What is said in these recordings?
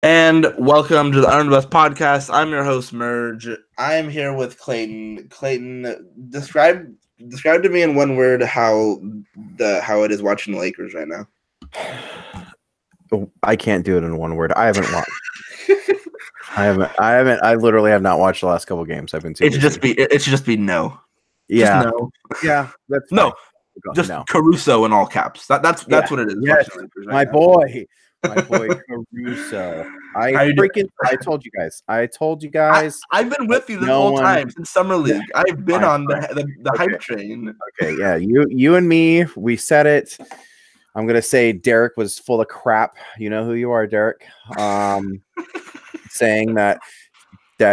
And welcome to the Earn Best podcast. I'm your host, Merge. I am here with Clayton. Clayton, describe to me in one word how it is watching the Lakers right now. I can't do it in one word. I haven't watched. I literally have not watched the last couple games. I've been too busy. It should just be no. Yeah. Just no. Yeah. That's no. Fine. Just no. Caruso in all caps. That's what it is. Yes. Right My boy Caruso. I told you guys. I've been with you this whole time since Summer League. Yeah, I've been on the hype train. Okay, yeah. You and me, we said it. I'm gonna say Derek was full of crap. You know who you are, Derek. Saying that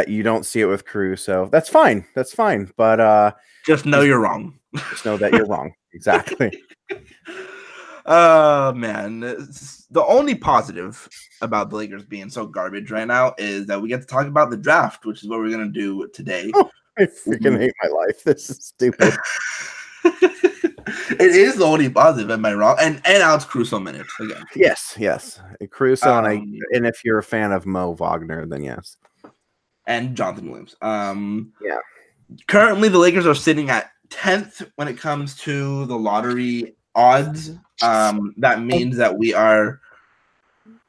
you don't see it with Caruso. That's fine. But just know you're wrong. Just know that you're wrong. Exactly. Man, the only positive about the Lakers being so garbage right now is that we get to talk about the draft, which is what we're gonna do today. Oh, I freaking hate my life. This is stupid. It is the only positive. Am I wrong? And Alex Caruso minutes again. Yes. Caruso and if you're a fan of Mo Wagner, then yes. And Jonathan Williams. Yeah. Currently, the Lakers are sitting at 10th when it comes to the lottery odds. That means that we are.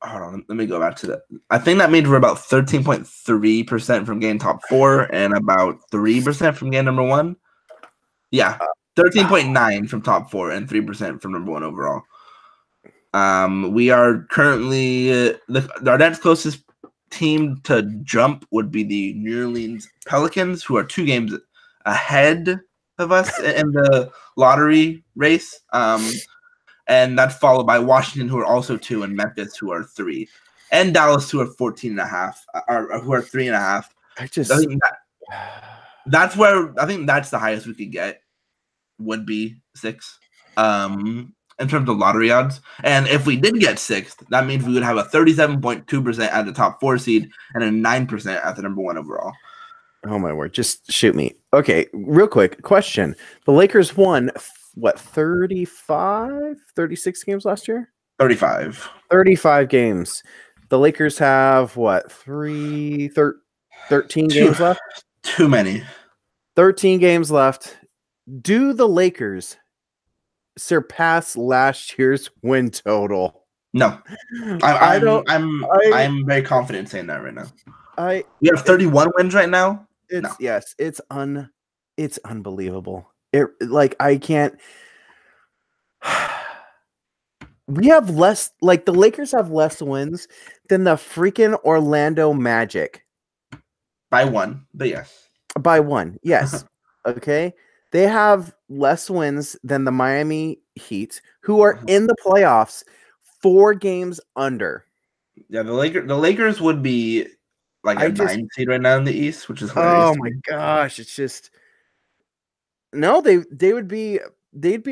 Hold on, let me go back to that. I think that means we're about 13.3% from getting top 4 and about 3% from getting number 1. Yeah, 13.9 from top 4 and 3% from number 1 overall. We are currently our next closest team to jump would be the New Orleans Pelicans, who are 2 games ahead of us in the lottery race. And that's followed by Washington, who are also 2, and Memphis, who are 3, and Dallas, who are 14.5, or who are 3.5. That's where I think that's the highest we could get would be 6. In terms of lottery odds. And if we did get 6th, that means we would have a 37.2% at the top 4 seed and a 9% at the number 1 overall. Oh, my word. Just shoot me. Okay, real quick question. The Lakers won, 36 games last year? 35 games. The Lakers have, 13 games left? Too many. 13 games left. Do the Lakers surpass last year's win total? No, I'm very confident in saying that right now. We have 31 wins right now. It's unbelievable. I can't. We have less. The Lakers have less wins than the freaking Orlando Magic. By 1, but yes. By 1, yes. Okay. They have less wins than the Miami Heat, who are in the playoffs 4 games under. Yeah, the Lakers would be like a 9 seed right now in the East, which is hilarious. Oh my gosh, it's just they'd be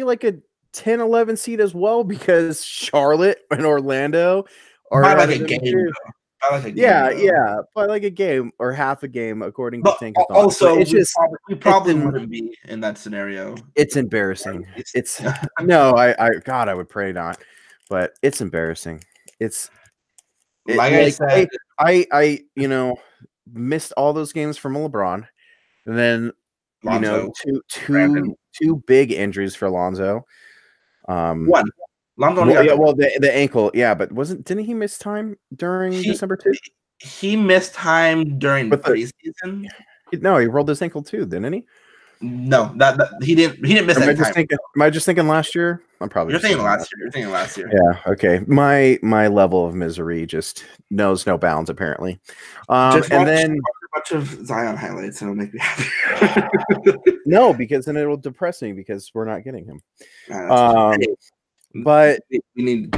like a 10-11 seed as well, because Charlotte and Orlando are by like a game. Yeah, by like a game or half a game, according to Tankathon. Also, we probably wouldn't be in that scenario. It's embarrassing. It's no, I would pray not, but it's embarrassing. I said, I missed all those games from LeBron, and then Lonzo, two big injuries for Lonzo. One. The ankle, but didn't he miss time during December too? He missed time during preseason. No, he rolled his ankle too, didn't he? No, that he didn't miss any time. Am I just thinking last year? I'm probably. You're thinking last year. Yeah. Okay. My level of misery just knows no bounds, apparently. Watch a bunch of Zion highlights, and it'll make me happy. No, because then it'll depress me because we're not getting him. But we need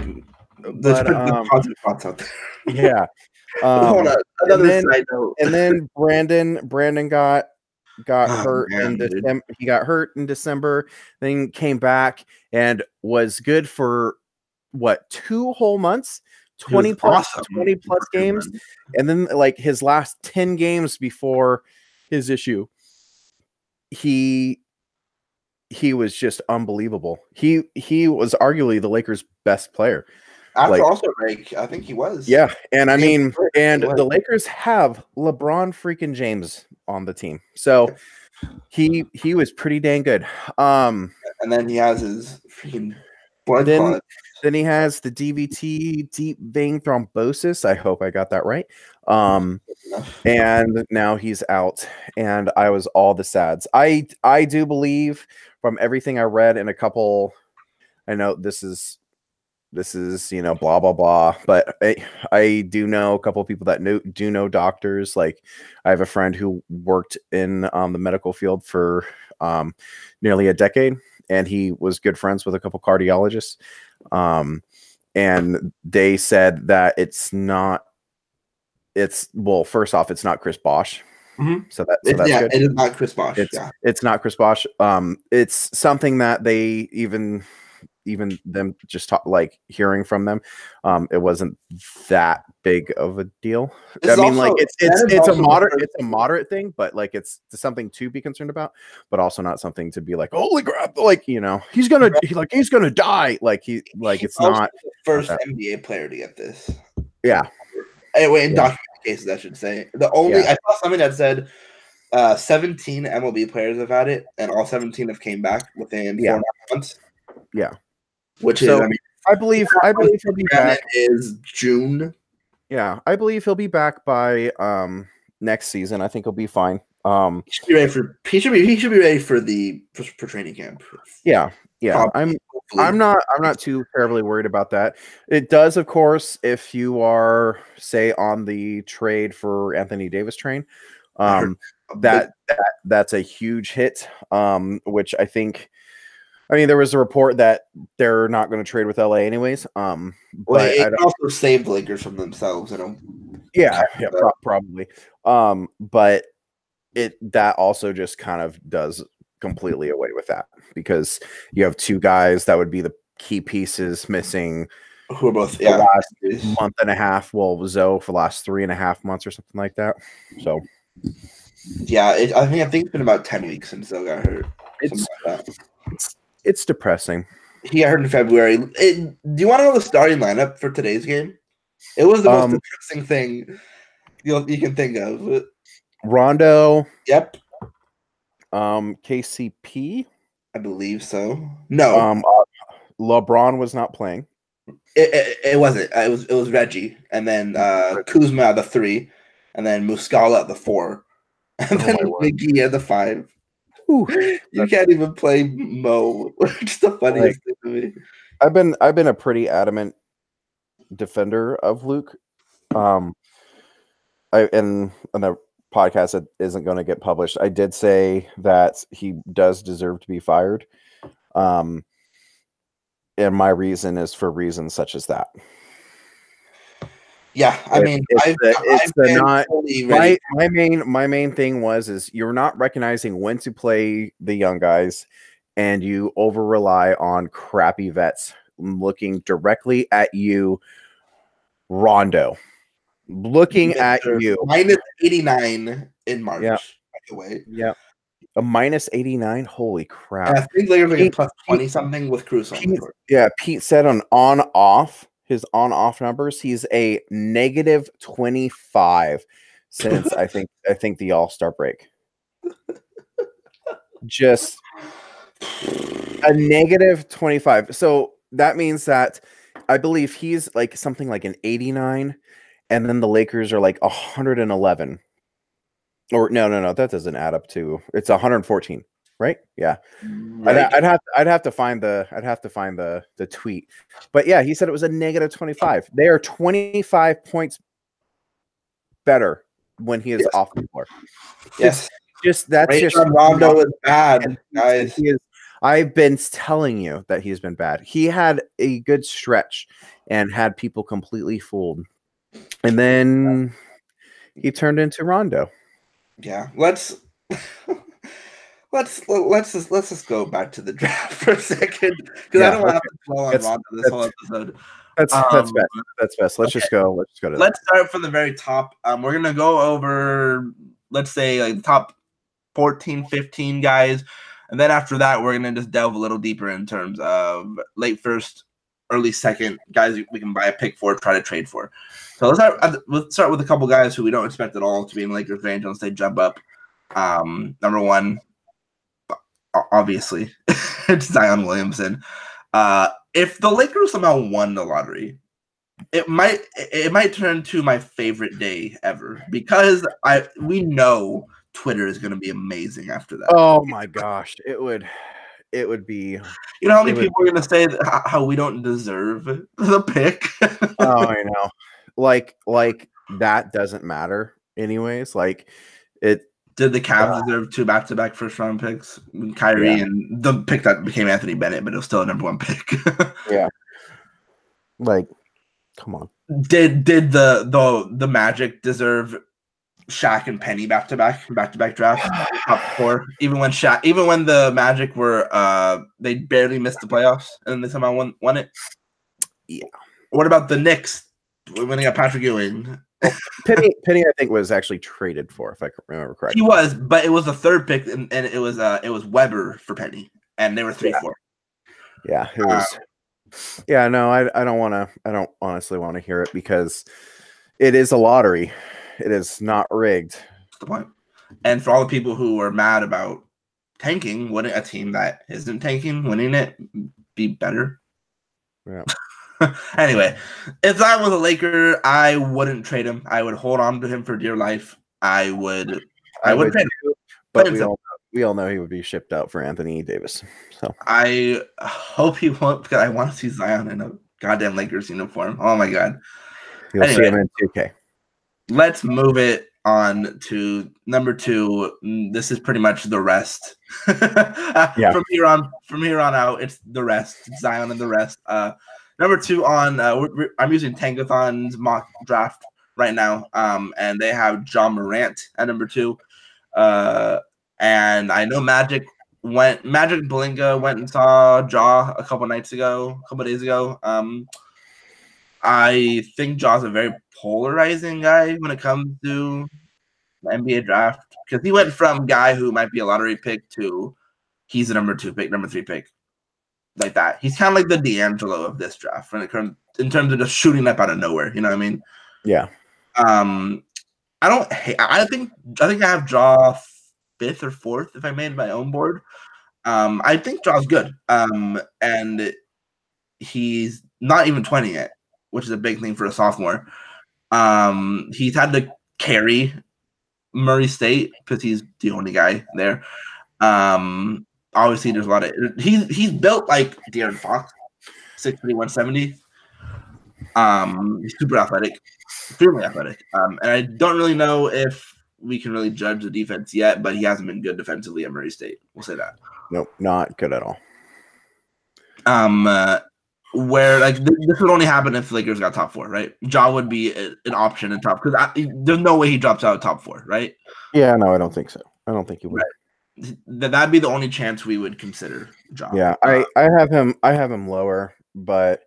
let's put the positive thoughts out there. Yeah. Hold on. Another side note. And then Brandon got hurt in December. He got hurt in December, then came back and was good for 2 whole months, 20 plus games, and then his last 10 games before his issue, he was just unbelievable. He was arguably the Lakers' best player. After Like, All-Star break, I think he was. yeah, and I mean, and was. the Lakers have LeBron freaking James on the team, so he was pretty dang good. And then he has his freaking blood clot. Then he has the DVT, deep vein thrombosis. I hope I got that right. And now he's out, and I was all the sads. I do believe from everything I read in a couple. I know this is blah blah blah, but I do know a couple of people that do know doctors. Like, I have a friend who worked in the medical field for nearly a decade, and he was good friends with a couple cardiologists, and they said that first off, it's not Chris Bosh. Mm-hmm. So that's good. It is not Chris Bosh. It's not Chris Bosh. It's something that they even them just like hearing from them, it wasn't that big of a deal. I mean, like, it's a moderate thing, but like it's something to be concerned about, but also not something to be like, holy crap, like, he's gonna die. It's not the first NBA player to get this. Yeah. Anyway, in documented cases, I should say. I saw something that said 17 MLB players have had it, and all 17 have came back within 4.5 months. Yeah. Which is, I believe he'll be back. Is June. Yeah, I believe he'll be back by next season. I think he'll be fine. He should be ready for training camp. Yeah. Probably. I'm not too terribly worried about that. It does, of course, if you are, say, on the trade for Anthony Davis train, that's a huge hit. Which I think. I mean, there was a report that they're not going to trade with LA anyways. But it also saved the Lakers from themselves. Probably. But that also just kind of does completely away with that, because you have two guys that would be the key pieces missing, who are both the last month and a half. Well, Zoe for the last 3.5 months or something like that. So, yeah, I think it's been about 10 weeks since Zoe got hurt. It's depressing. He got hurt in February. Do you want to know the starting lineup for today's game? It was the most depressing thing you can think of. Rondo. Yep. KCP. I believe so. No. LeBron was not playing. It wasn't. It was Reggie, and then Kuzma at the 3, and then Muscala at the 4, and then McGee at the 5. You can't even play Mo. Just the funniest thing to me. I've been a pretty adamant defender of Luke. In a podcast that isn't going to get published, I did say that he does deserve to be fired. And my reason is for reasons such as that. Yeah, I mean, my main thing is you're not recognizing when to play the young guys, and you over rely on crappy vets. Looking directly at you, Rondo. Looking at you, minus 89 in March. Yeah. By the way, yeah, a minus 89. Holy crap! And I think Lakers are plus 20 something with Cruz. Pete said his on-off numbers, he's a negative 25 since I think the All-Star break. Just a negative 25. So that means that I believe he's like something like an 89, and then the Lakers are like 111. Or no, that doesn't add up to. It's 114. Right? Yeah. Right. I'd have to find the tweet. But yeah, he said it was a negative 25. They are 25 points better when he is off the floor. Yes. Rondo is bad, guys. I've been telling you that he's been bad. He had a good stretch and had people completely fooled. And then he turned into Rondo. Yeah. Let's just go back to the draft for a second, because I don't want to have to dwell on Rondo this whole episode. That's best. That's best. Let's just go. Let's go to. Let's start from the very top. We're gonna go over, let's say, like the top 14, 15 guys, and then after that, we're gonna just delve a little deeper in terms of late first early second guys we can buy a pick for, try to trade for. So let's start with a couple guys who we don't expect at all to be in Lakers range unless they jump up. Number one, obviously, it's Zion Williamson. If the Lakers somehow won the lottery, it might turn to my favorite day ever because we know Twitter is going to be amazing after that. Oh my gosh, it would be. You know how many people are going to say how we don't deserve the pick? Oh, I know. Like that doesn't matter anyways. Like it. Did the Cavs deserve 2 back-to-back first-round picks? Kyrie and the pick that became Anthony Bennett, but it was still a number 1 pick. Yeah. Like, come on. Did the Magic deserve Shaq and Penny back-to-back drafts? Top 4. Even when the Magic were they barely missed the playoffs and they somehow won it. Yeah. What about the Knicks when they got Patrick Ewing? Penny, I think, was actually traded for, if I remember correctly. He was, but it was the 3rd pick, and it was Weber for Penny, and they were 3-4. Yeah, it was. Yeah, no, I don't honestly want to hear it because it is a lottery. It is not rigged. That's the point. And for all the people who are mad about tanking, wouldn't a team that isn't tanking winning it be better? Yeah. Anyway, if I was a Laker, I wouldn't trade him. I would hold on to him for dear life. I would trade him. But we all know he would be shipped out for Anthony Davis. So I hope he won't because I want to see Zion in a goddamn Lakers uniform. Oh my god. You'll see him in 2K. Let's move it on to number 2. This is pretty much the rest. Yeah. From here on out, it's the rest. It's Zion and the rest. Number 2 on I'm using Tankathon's mock draft right now, and they have John Morant at number 2. And I know Magic Belinga went and saw Ja a couple days ago. I think Ja's a very polarizing guy when it comes to the NBA draft because he went from guy who might be a lottery pick to he's a number 2 pick, number 3 pick. Like that. He's kind of like the D'Angelo of this draft when it comes in terms of just shooting up out of nowhere. You know what I mean? Yeah. I think I have Ja 5th or 4th if I made my own board. I think Ja's good. And he's not even 20 yet, which is a big thing for a sophomore. He's had to carry Murray State because he's the only guy there. Obviously, there's a lot of he's built like De'Aaron Fox, 6'3", 170. He's super athletic, extremely athletic. And I don't really know if we can really judge the defense yet, but he hasn't been good defensively at Murray State. We'll say that. Nope, not good at all. Where like this would only happen if the Lakers got top 4, right? Ja would be an option in top because there's no way he drops out of top 4, right? Yeah, no, I don't think so. I don't think he would. Right. That'd be the only chance we would consider Ja. Yeah, I have him lower, but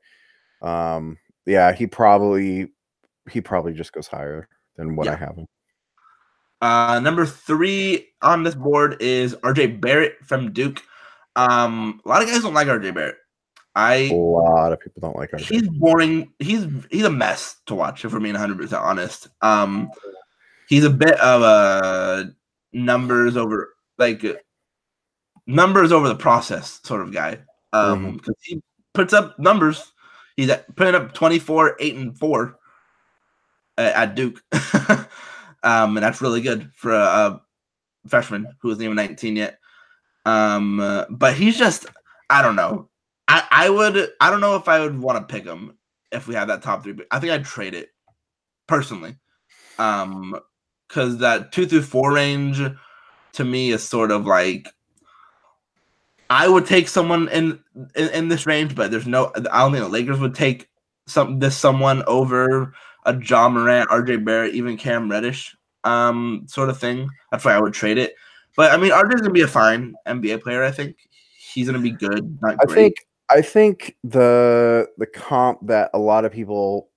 yeah, he probably just goes higher than what I have him. Number 3 on this board is RJ Barrett from Duke. A lot of guys don't like RJ Barrett. A lot of people don't like RJ. He's boring. He's a mess to watch, if we're being 100% honest. He's a bit of a numbers over the process sort of guy. Because he puts up numbers. He's putting up 24, 8, and 4 at Duke. And that's really good for a freshman who isn't even 19 yet. But he's just, I don't know. I don't know if I would want to pick him if we have that top 3. I think I'd trade it personally. Because that 2 through 4 range to me is sort of like I would take someone in this range, but there's no. I don't think the Lakers would take someone over a Ja Morant, RJ Barrett, even Cam Reddish, sort of thing. That's why I would trade it. But I mean, RJ's gonna be a fine NBA player. I think he's gonna be good. Not great. I think the comp that a lot of people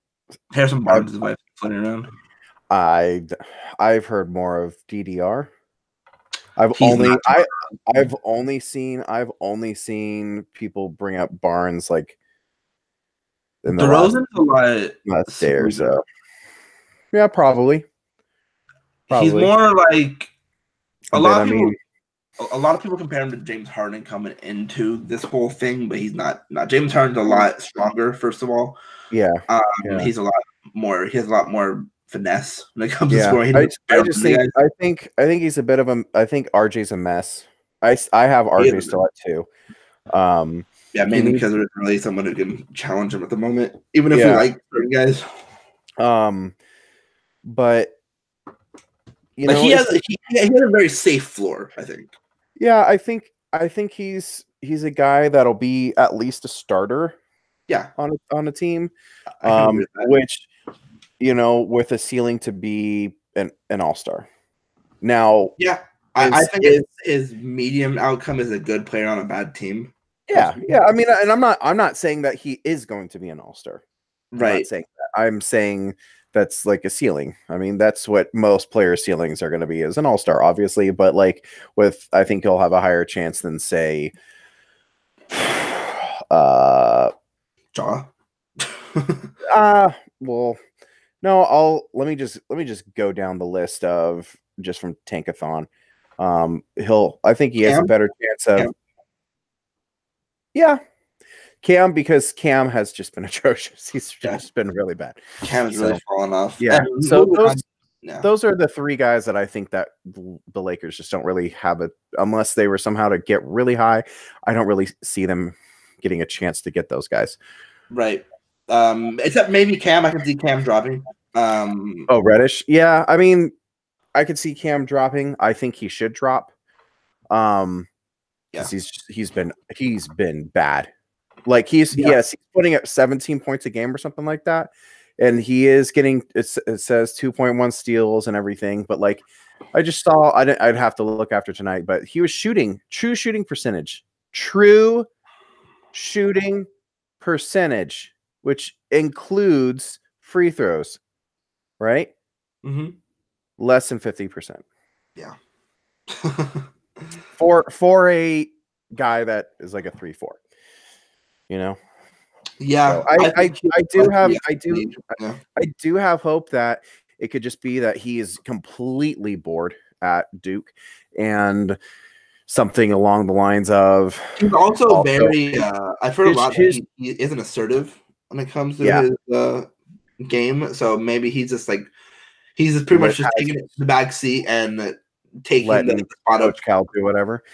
Harrison Barnes is floating around. I've heard more of DDR. I've only seen people bring up Barnes like in the last DeRozan's a lot day. So yeah, probably. He's more like a lot of people. mean, a lot of people compare him to James Harden coming into this whole thing, but he's not. James Harden's a lot stronger. First of all, yeah. He's a lot more. He has a lot more finesse when it comes to Yeah, scoring. I think he's a bit of a. I think RJ's a mess. I have RJ still at 2. Yeah, mainly because there's really someone who can challenge him at the moment, even if we like certain guys. But you know, he has a very safe floor, I think. Yeah, I think he's a guy that'll be at least a starter. Yeah, on a team, which with a ceiling to be an all-star. Now, yeah, I think his medium outcome is a good player on a bad team. Yeah. I mean, and I'm not saying that he is going to be an all-star. Right. I'm not saying that. I'm saying that's like a ceiling. I mean, that's what most players' ceilings are going to be as an all-star, obviously. But like I think he'll have a higher chance than say, Ja. Well, no. Let me just go down the list of just from Tankathon. I think he has a better chance of. Yeah. Cam, because Cam has just been atrocious. He's just been really bad. Cam has really fallen off. Yeah. So those are the 3 guys that I think that the Lakers just don't really have it unless they were somehow to get really high. I don't really see them getting a chance to get those guys. Right. Except maybe Cam. I can see Cam dropping. Reddish. Yeah. I mean, I could see Cam dropping. I think he should drop. Because he's been bad. Like he's putting up 17 points a game or something like that, and he is getting it says 2.1 steals and everything. But like I just saw, I'd have to look after tonight, but he was true shooting percentage, which includes free throws, right? Mm-hmm. Less than 50%. Yeah. for a guy that is like a 3-4, Yeah. So I do have hope that it could just be that he is completely bored at Duke and something along the lines of he's also very I've heard a lot that he isn't assertive when it comes to his game. So maybe he's just like he's just pretty much just taking it to the back seat and taking the spot of Cal do whatever.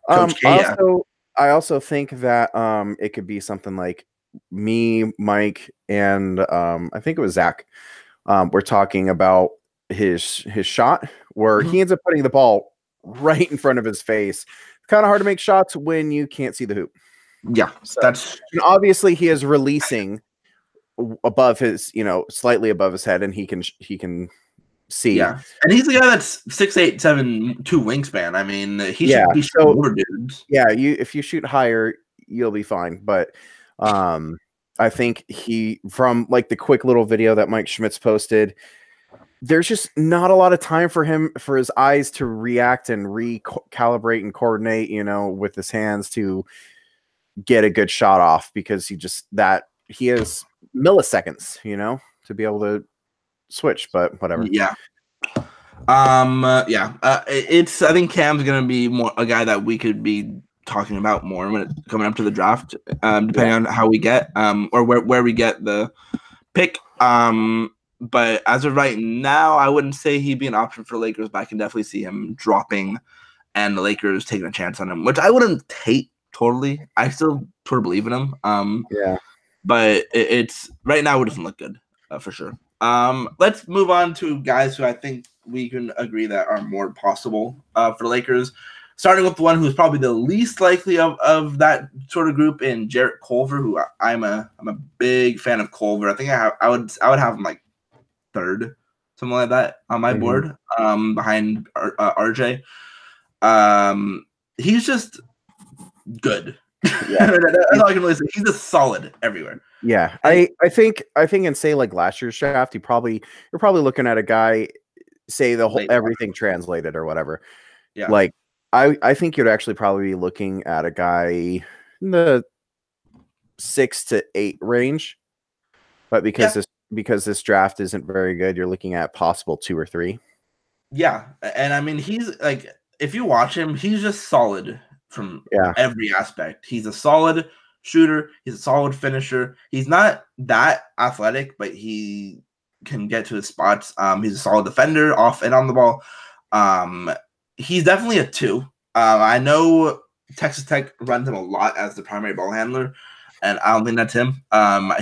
I also think that it could be something like me, Mike, and I think it was Zach. We're talking about his shot where he ends up putting the ball right in front of his face. It's kind of hard to make shots when you can't see the hoop. Yeah, and obviously he is releasing above his, slightly above his head, and he can see. Yeah, and he's the guy that's 6'8", 7'2" wingspan. I mean, he should be over dudes. Yeah, if you shoot higher, you'll be fine. But I think from like the quick little video that Mike Schmitz posted, there's just not a lot of time for his eyes to react and recalibrate and coordinate, with his hands to get a good shot off, because he has milliseconds, to be able to switch, but whatever. Yeah. It's I think Cam's gonna be more a guy that we could be talking about more when it's coming up to the draft, depending on how we get or where we get the pick. But as of right now, I wouldn't say he'd be an option for Lakers, but I can definitely see him dropping and the Lakers taking a chance on him, which I wouldn't hate totally. I still sort of believe in him. But it's right now it doesn't look good for sure. Let's move on to guys who I think we can agree that are more possible for the Lakers. Starting with the one who's probably the least likely of that sort of group in Jarrett Culver, who I'm a big fan of Culver. I think I would have him like third, something like that on my board, behind RJ. He's just good. Yeah. That's all I can really say. He's just solid everywhere. Yeah, I think in say like last year's draft, you're probably looking at a guy, say the whole everything translated or whatever. Yeah, like I think you'd actually probably be looking at a guy in the 6 to 8 range. But because this draft isn't very good, you're looking at possible 2 or 3. Yeah, and I mean he's like, if you watch him, he's just solid from every aspect. He's a solid shooter. He's a solid finisher. He's not that athletic, but he can get to his spots. He's a solid defender off and on the ball. He's definitely a 2. I know Texas Tech runs him a lot as the primary ball handler, and I don't think that's him.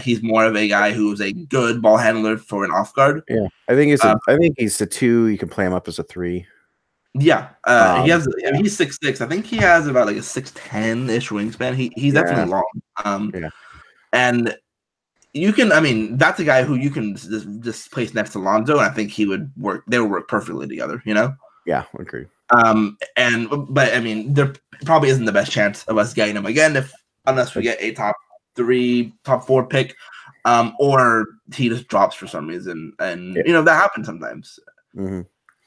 He's more of a guy who's a good ball handler for an off guard. Yeah, I think he's a 2. You can play him up as a 3. Yeah, he's 6'6". I think he has about like a 6'10" wingspan. He's definitely long. And you can, I mean, that's a guy who you can just place next to Lonzo, and I think he would work. They would work perfectly together. You know? Yeah, I agree. But I mean, there probably isn't the best chance of us getting him again unless we get a top 3, top 4 pick, or he just drops for some reason, and you know that happens sometimes. Mm-hmm.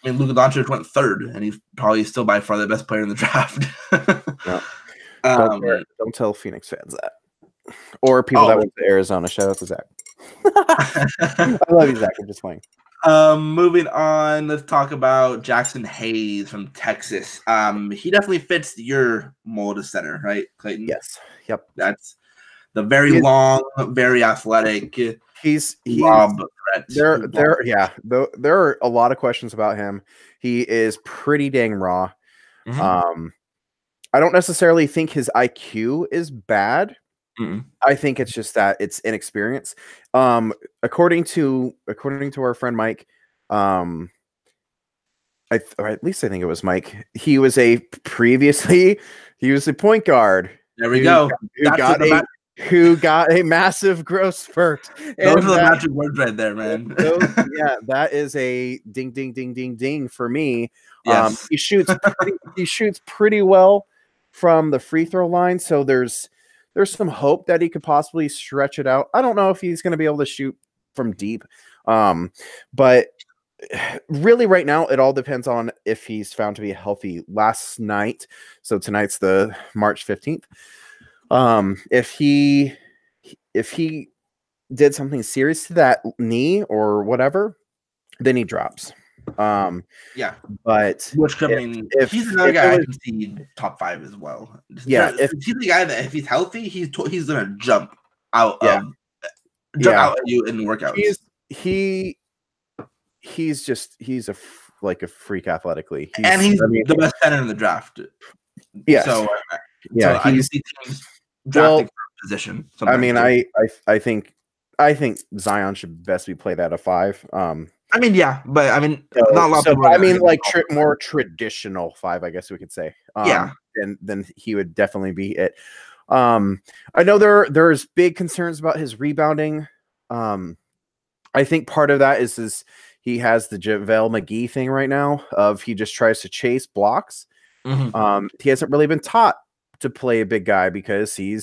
I mean, Luka Doncic went 3rd, and he's probably still by far the best player in the draft. Don't tell Phoenix fans that, or people that went to Arizona. Shout out to Zach. I love you, Zach. I'm just playing. Moving on, let's talk about Jackson Hayes from Texas. He definitely fits your mold of center, right, Clayton? Yes. Yep. That's the very long, very athletic. He's lob threat. There are a lot of questions about him. He is pretty dang raw. Mm-hmm. I don't necessarily think his IQ is bad. Mm-mm. I think it's just that it's inexperience. According to our friend Mike, or at least I think it was Mike. He was a point guard. There we go. Who got a massive growth spurt. Those are the magic words right there, man. That is a ding, ding, ding, ding, ding for me. Yes. He shoots pretty well from the free throw line, so there's some hope that he could possibly stretch it out. I don't know if he's going to be able to shoot from deep, but really right now it all depends on if he's found to be healthy. Last night, so tonight's the March 15th. If he did something serious to that knee or whatever, then he drops. But which I mean, if he's another guy I can see top 5 as well. If he's the guy that if he's healthy, he's gonna jump out out at you in workouts. He's a freak athletically, he's the best center in the draft. Yeah. So I can see teams drafting for a position. I mean, I think Zion should best be played at a 5. I mean, yeah, but I mean, not a lot of people. I mean, like more traditional 5, I guess we could say. Then he would definitely be it. I know there's big concerns about his rebounding. I think part of that is he has the JaVale McGee thing right now of he just tries to chase blocks. Mm-hmm. He hasn't really been taught to play a big guy because he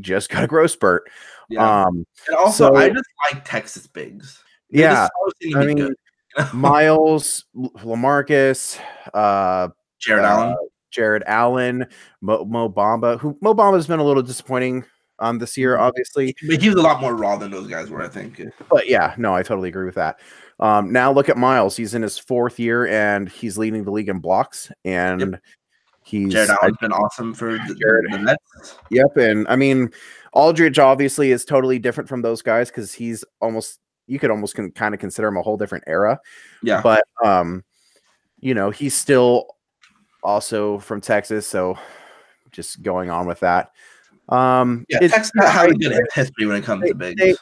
just got a growth spurt. Yeah. And also, I just like Texas bigs. I mean, Miles, LaMarcus, Jared Allen, Mo Bamba. Mo Bamba's been a little disappointing this year, obviously. But he's a lot more raw than those guys were, I think. But yeah, no, I totally agree with that. Now look at Miles. He's in his 4th year, and he's leading the league in blocks. And Jared Allen's been awesome for the Nets. Yep, and I mean, Aldridge obviously is totally different from those guys because he's you could almost kind of consider him a whole different era. Yeah. But, he's still also from Texas. So just going on with that. Texas has a good history when it comes to bigs.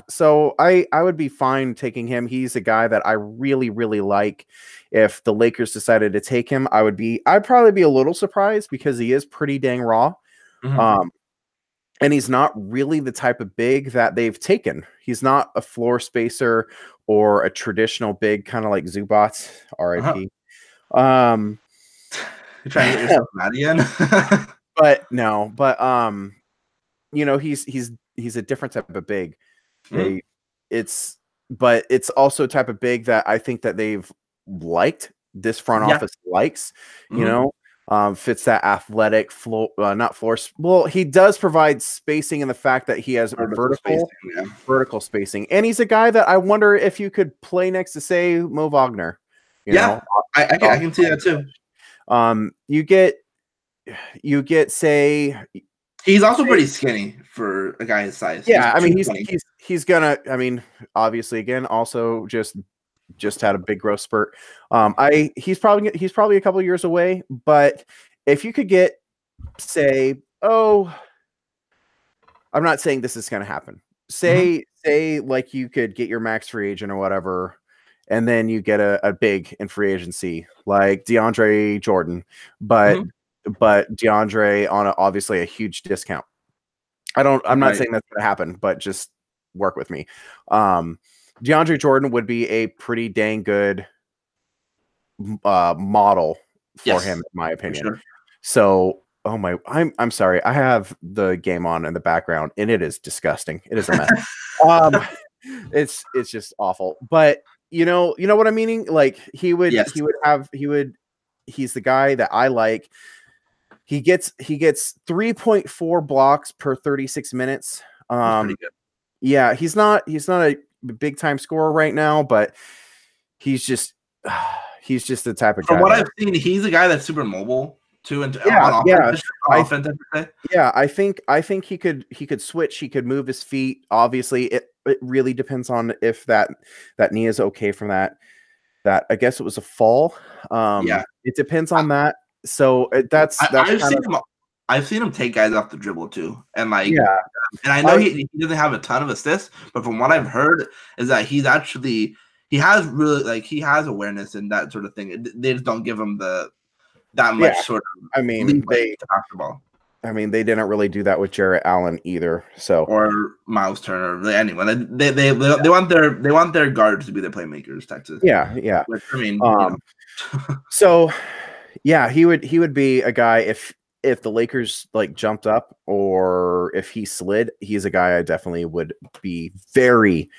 So I would be fine taking him. He's a guy that I really, really like. If the Lakers decided to take him, I'd probably be a little surprised because he is pretty dang raw. Mm-hmm. And he's not really the type of big that they've taken. He's not a floor spacer or a traditional big, kind of like Zubac, RIP. You're trying to get yourself mad again? He's a different type of big. It's also a type of big that I think that they've liked. This front office likes, Fits that athletic floor, not floor. Well, he does provide spacing in the fact that he has vertical spacing, and he's a guy that I wonder if you could play next to, say, Mo Wagner. You know? I can see that too. You get say. He's also pretty skinny for a guy his size. Yeah, I mean he's gonna. I mean, obviously, again, also just had a big growth spurt. He's probably a couple of years away, but if you could get, say, I'm not saying this is gonna happen. Say like you could get your max free agent or whatever, and then you get a big in free agency like DeAndre Jordan, but DeAndre on obviously a huge discount. I'm not saying that's going to happen, but just work with me. DeAndre Jordan would be a pretty dang good model for him, in my opinion. Sure. So, I'm sorry. I have the game on in the background, and it is disgusting. It is a mess. It's just awful. But you know what I'm meaning? Like he's the guy that I like. He gets 3.4 blocks per 36 minutes. Pretty good. Yeah, he's not a big time scorer right now, but he's just the type of guy. From what I've seen, he's a guy that's super mobile too. And I think he could switch. He could move his feet. Obviously, it really depends on if that knee is okay from that. I guess it was a fall. It depends on that. So I've seen him take guys off the dribble too, and and I know he doesn't have a ton of assists, but from what I've heard is that he has awareness and that sort of thing. They just don't give him that much sort of. I mean, basketball. I mean, they didn't really do that with Jarrett Allen either. So or Miles Turner, anyone. They want their guards to be their playmakers. Texas. Yeah. Which, I mean, so. Yeah, he would be a guy if the Lakers like jumped up or if he slid, he's a guy I definitely would be very,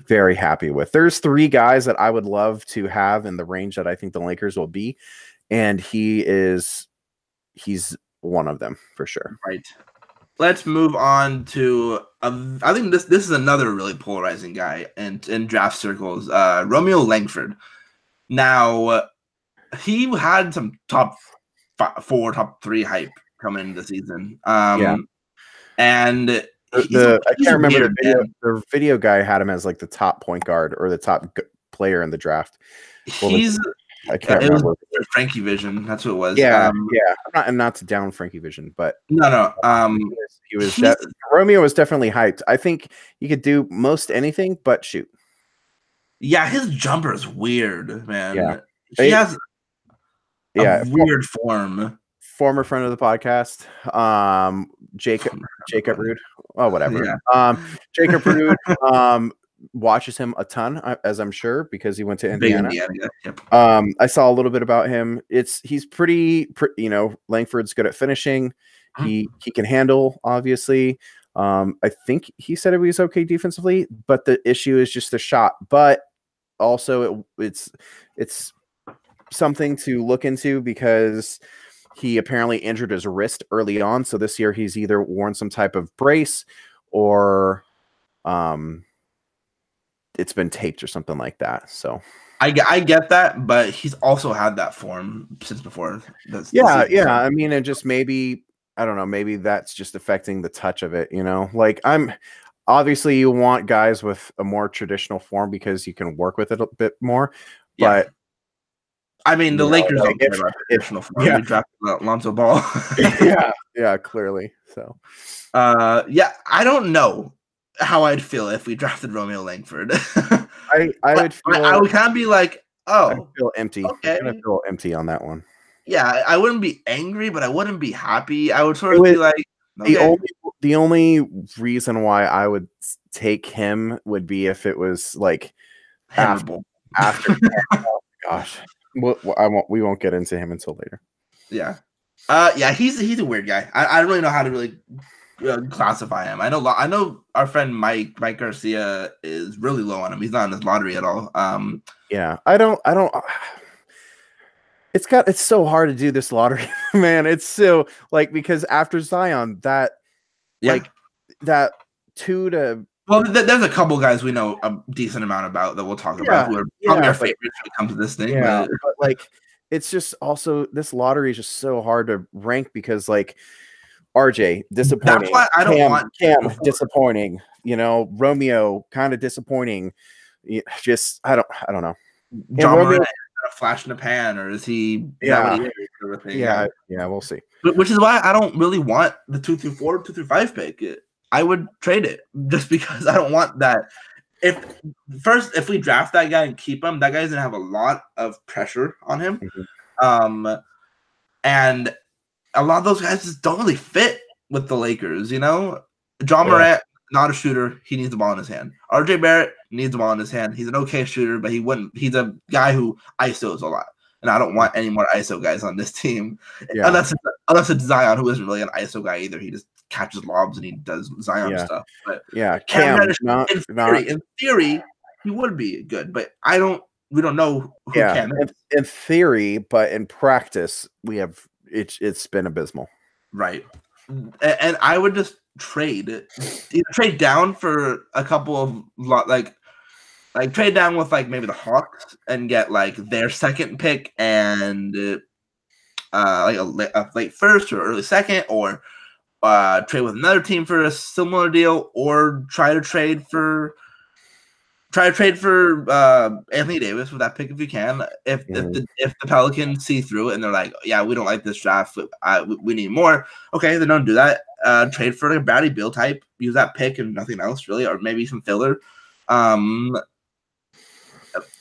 very happy with. There's 3 guys that I would love to have in the range that I think the Lakers will be, and he's one of them for sure. Right. Let's move on to I think this is another really polarizing guy in draft circles, Romeo Langford. Now, he had some top 4, top 3 hype coming into the season. And I can't remember the video guy had him as like the top point guard or the top player in the draft. I can't remember. Frankie Vision. That's what it was. Yeah. I'm not to down Frankie Vision, but no. Romeo was definitely hyped. I think he could do most anything but shoot. Yeah, his jumper is weird, man. Yeah. He has weird form. Former friend of the podcast, Jacob Rude. Oh, whatever. Yeah. Jacob Rude watches him a ton, as I'm sure, because he went to Indiana. Yep. I saw a little bit about him. He's pretty, Langford's good at finishing. He can handle, obviously. I think he said it was okay defensively, but the issue is just the shot. But also, it's something to look into because he apparently injured his wrist early on. So this year he's either worn some type of brace or it's been taped or something like that. So I get that, but he's also had that form since before. I mean, and just maybe, I don't know, maybe that's just affecting the touch of it, like obviously you want guys with a more traditional form because you can work with it a bit more, but I mean, the Lakers don't care about traditional form. We drafted Lonzo Ball. yeah, clearly. So, I don't know how I'd feel if we drafted Romeo Langford. I would kind of be like, I feel empty. Okay. I feel empty on that one. Yeah, I wouldn't be angry, but I wouldn't be happy. I would sort of be like, okay. The only reason why I would take him would be if it was like after. Oh gosh. We won't get into him until later. Yeah. He's a weird guy. I don't really know how to really classify him. I know our friend Mike Garcia is really low on him. He's not in his lottery at all. Yeah, I don't. It's so hard to do this lottery, man. It's so like because after Zion, that like that 2 to well, there's a couple guys we know a decent amount about that we'll talk about who are probably our favorites when it comes to this thing. Yeah, but like it's just also this lottery is just so hard to rank because like RJ disappointing. That's why I don't want Cam disappointing. You know, Romeo kind of disappointing. Just I don't know. John Romeo, a flash in the pan, or is he? Yeah, sort of thing? Yeah, we'll see. Which is why I don't really want the 2 through 4, 2 through 5 pick. I would trade it just because I don't want that. If we draft that guy and keep him, that guy's gonna have a lot of pressure on him. And a lot of those guys just don't really fit with the Lakers, you know? John Morant, not a shooter, he needs the ball in his hand. RJ Barrett needs the ball in his hand. He's an okay shooter, but he's a guy who ISOs a lot. And I don't want any more ISO guys on this team. Unless it's Zion, who isn't really an ISO guy either. He just catches lobs and he does Zion stuff. But Cam in theory, he would be good, but we don't know who Cam is. In theory, but in practice, it's been abysmal. Right. And I would just trade down for a couple of like trade down with like maybe the Hawks and get like their second pick and like a late first or early second, or trade with another team for a similar deal, or try to trade for Anthony Davis with that pick if you can. If the Pelicans see through it and they're like, yeah, we don't like this draft, we need more. Okay, then don't do that. Trade for like a Bradley Beal type. Use that pick and nothing else really, or maybe some filler.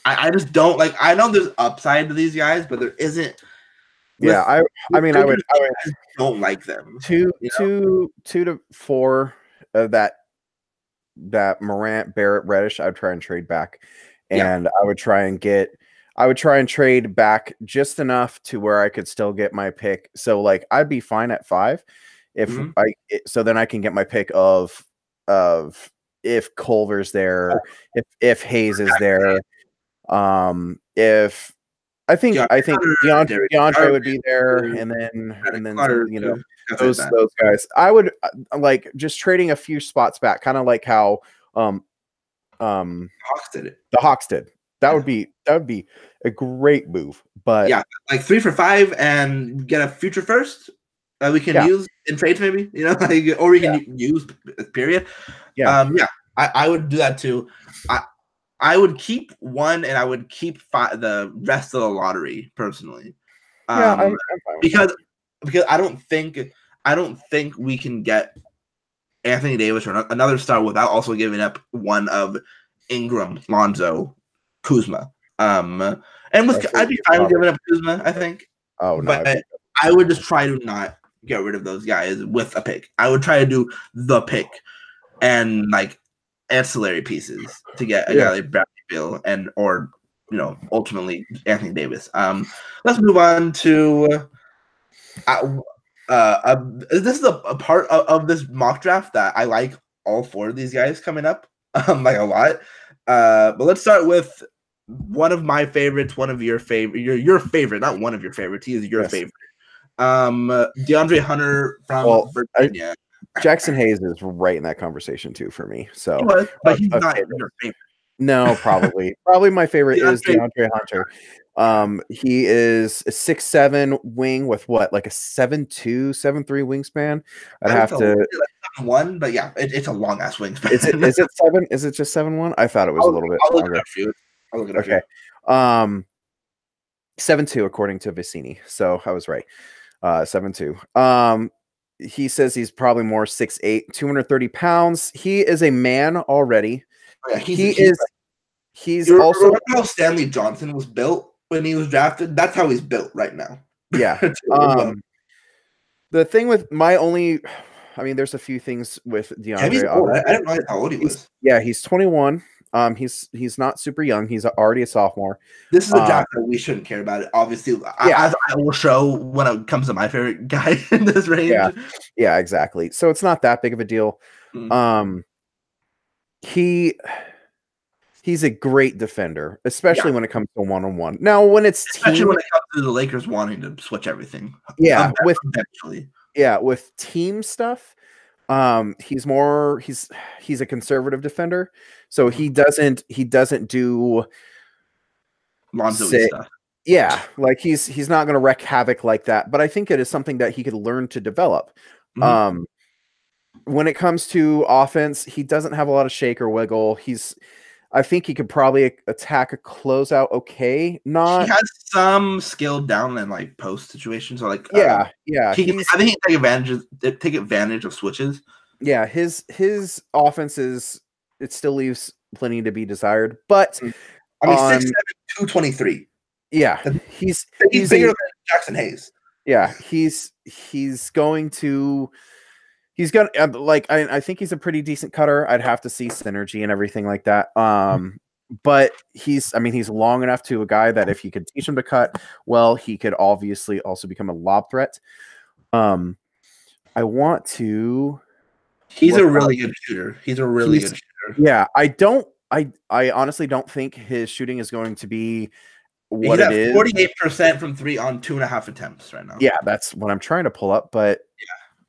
I just don't like. I know there's upside to these guys, but there isn't. I don't like them. 2 to 4 of that Morant, Barrett, Reddish, I would try and trade back, and I would try and trade back just enough to where I could still get my pick. So like I'd be fine at 5 so then I can get my pick of if Culver's there, if Hayes is there, if I think DeAndre would be there, and then you know those guys. I would like just trading a few spots back, kind of like how Hawks did it. The Hawks did. That would be a great move. But like 3 for 5 and get a future first that we can use in trades, maybe, you know, like, or we can use period. I would do that too. I would keep 1 and I would keep 5, the rest of the lottery personally. I'm because I don't think we can get Anthony Davis or another star without also giving up one of Ingram, Lonzo, Kuzma. And I'd be fine with giving up Kuzma, I think. But I would just try to not get rid of those guys with a pick. I would try to do the pick and like ancillary pieces to get a guy like Bradley Beal or you know, ultimately Anthony Davis. Let's move on to this is a part of this mock draft that I like all 4 of these guys coming up like a lot. But let's start with one of my favorites, one of your favorite, your favorite, not one of your favorites. He is your favorite. DeAndre Hunter from Virginia. Jackson Hayes is right in that conversation too for me. So, but he's not your favorite. No, probably my favorite is DeAndre Hunter. He is a 6'7" wing with what, like a 7'2", 7'3" wingspan. I'd have to 7'1", but yeah, it's a long ass wingspan. Is it 7? Is it just 7'1"? I thought it was a little bit longer. I'll look it up. Okay. 7'2" according to Vicini. So I was right. 7'2". He says he's probably more 6'8", 230 pounds. He is a man already. Yeah, he's also remember how Stanley Johnson was built when he was drafted. That's how he's built right now. Yeah. The thing with there's a few things with DeAndre. I didn't know how old he was. He's 21. He's not super young. He's already a sophomore. This is a draft that we shouldn't care about it. Obviously, as I will show when it comes to my favorite guy in this range. Yeah, exactly. So it's not that big of a deal. He's a great defender, especially when it comes to one-on-one. Now, when it's especially when it comes to the Lakers wanting to switch everything. Yeah, eventually. With team stuff, he's a conservative defender, so he doesn't do Lonzo stuff. Yeah, like he's not going to wreak havoc like that, but I think it is something that he could learn to develop. When it comes to offense, he doesn't have a lot of shake or wiggle. I think he could probably attack a closeout okay. He has some skill down in like post situations, or like I think he can take advantage of switches. Yeah, his offense it still leaves plenty to be desired, but I mean 6'7", 223. Yeah, he's bigger than Jackson Hayes. Yeah, he's going to like I think he's a pretty decent cutter. I'd have to see synergy and everything like that. But he's long enough to a guy that if you could teach him to cut well, he could obviously also become a lob threat. I want to. He's a really good shooter. He's a really good shooter. Yeah, I honestly don't think his shooting is going to be what it is. 48% from 3 on 2.5 attempts right now. Yeah, that's what I'm trying to pull up, but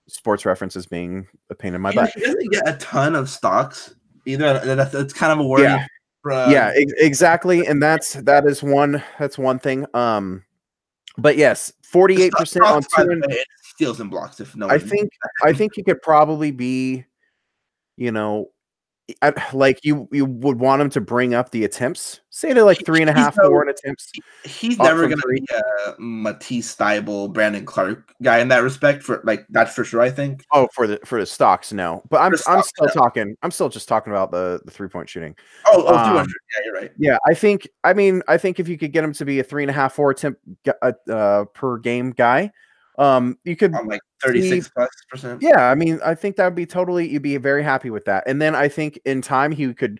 Sports Reference is being a pain in my butt. He doesn't get a ton of stocks either. That's kind of a worry. Exactly, and that's one thing. But yes, 48% on 2 steals and blocks. If no, I think he could probably be, like you would want him to bring up the attempts, say to like 3.5, 4 attempts. He's never going to be a Matisse Thybulle, Brandon Clark guy in that respect. For like that's for sure. I think. Oh, for the stocks, no. But I'm still just talking about the 3-point shooting. Oh, 200. Yeah, you're right. Yeah, I think if you could get him to be a 3.5, 4 attempt per game guy, you could on like 36+%. Yeah, I think that would be you'd be very happy with that. And then I think in time he could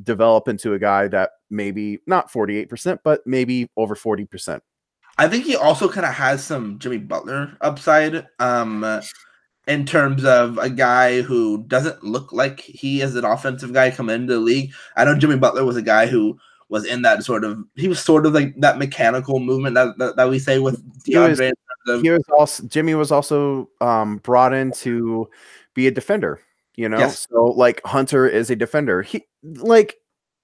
develop into a guy that maybe not 48%, but maybe over 40%. I think he also kind of has some Jimmy Butler upside, in terms of a guy who doesn't look like he is an offensive guy coming into the league. I know Jimmy Butler was a guy who was in that he was sort of like that mechanical movement that we say with DeAndre. Jimmy was also brought in to be a defender, Yes. So like Hunter is a defender.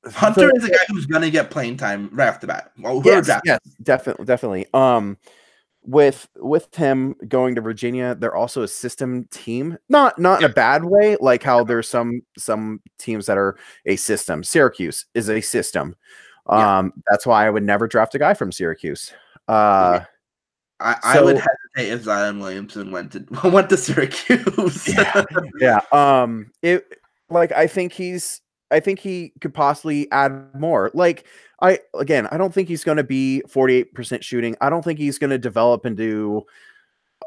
Hunter is a guy who's gonna get playing time right off the bat. Yes, definitely. With him going to Virginia, they're also a system team. Not in a bad way, like how there's some teams that are a system. Syracuse is a system. That's why I would never draft a guy from Syracuse. I would hesitate if Zion Williamson went to Syracuse. I think he could possibly add more. Like I don't think he's going to be 48% shooting. I don't think he's going to develop into,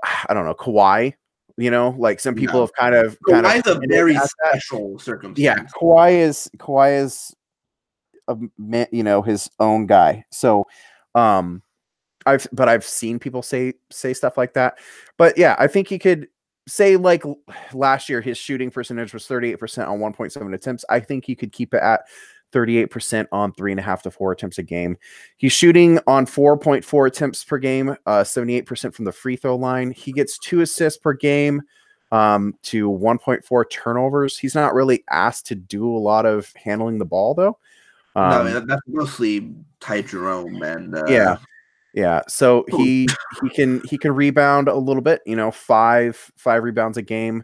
I don't know, Kawhi. Like some people have kind of. Kawhi's a very special circumstance. Yeah, Kawhi is his own guy. So, I've seen people say stuff like that. But yeah, I think he could say, like last year, his shooting percentage was 38% on 1.7 attempts. I think he could keep it at 38% on 3.5 to 4 attempts a game. He's shooting on 4.4 attempts per game, 78% from the free throw line. He gets 2 assists per game, to 1.4 turnovers. He's not really asked to do a lot of handling the ball though. No, that's mostly Ty Jerome and yeah. So he can rebound a little bit. 5 rebounds a game.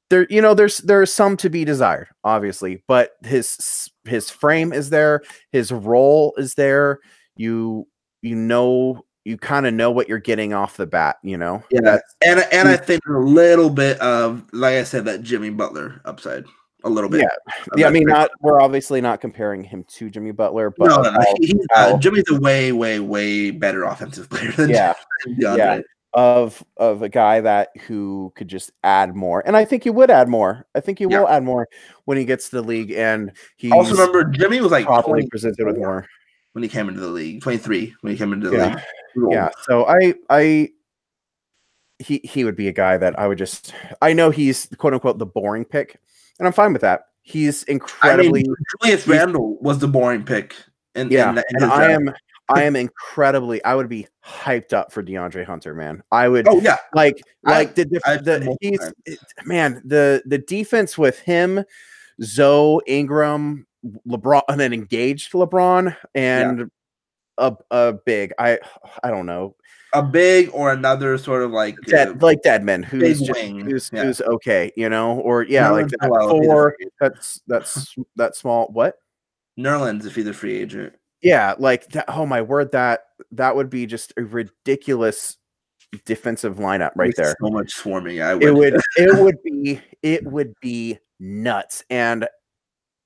There's some to be desired, obviously, but his frame is there, his role is there. You kind of know what you're getting off the bat. Yeah, and I think a little bit of, like I said, that Jimmy Butler upside. A little bit. Yeah. We're obviously not comparing him to Jimmy Butler, but no. Jimmy's a way, way, way better offensive player than DeAndre. Of a guy who could just add more, and I think he would add more. I think he will add more when he gets to the league, and he also remember Jimmy was like probably presented with more when he came into the league. 23 when he came into the league. Yeah. So he would be a guy that I know he's quote unquote the boring pick. And I'm fine with that. He's incredibly. Julius Randle was the boring pick. And I am incredibly. I would be hyped up for DeAndre Hunter, man. I would. Oh yeah, like man. The defense with him, Zoe, Ingram, LeBron, and then engaged LeBron and a big. I don't know. A big or another sort of like Deadman, who's okay, or like that that's small. What? Nerlens, if he's a free agent. Yeah, like that. Oh my word, that would be just a ridiculous defensive lineup right there. So much swarming. It would be nuts. And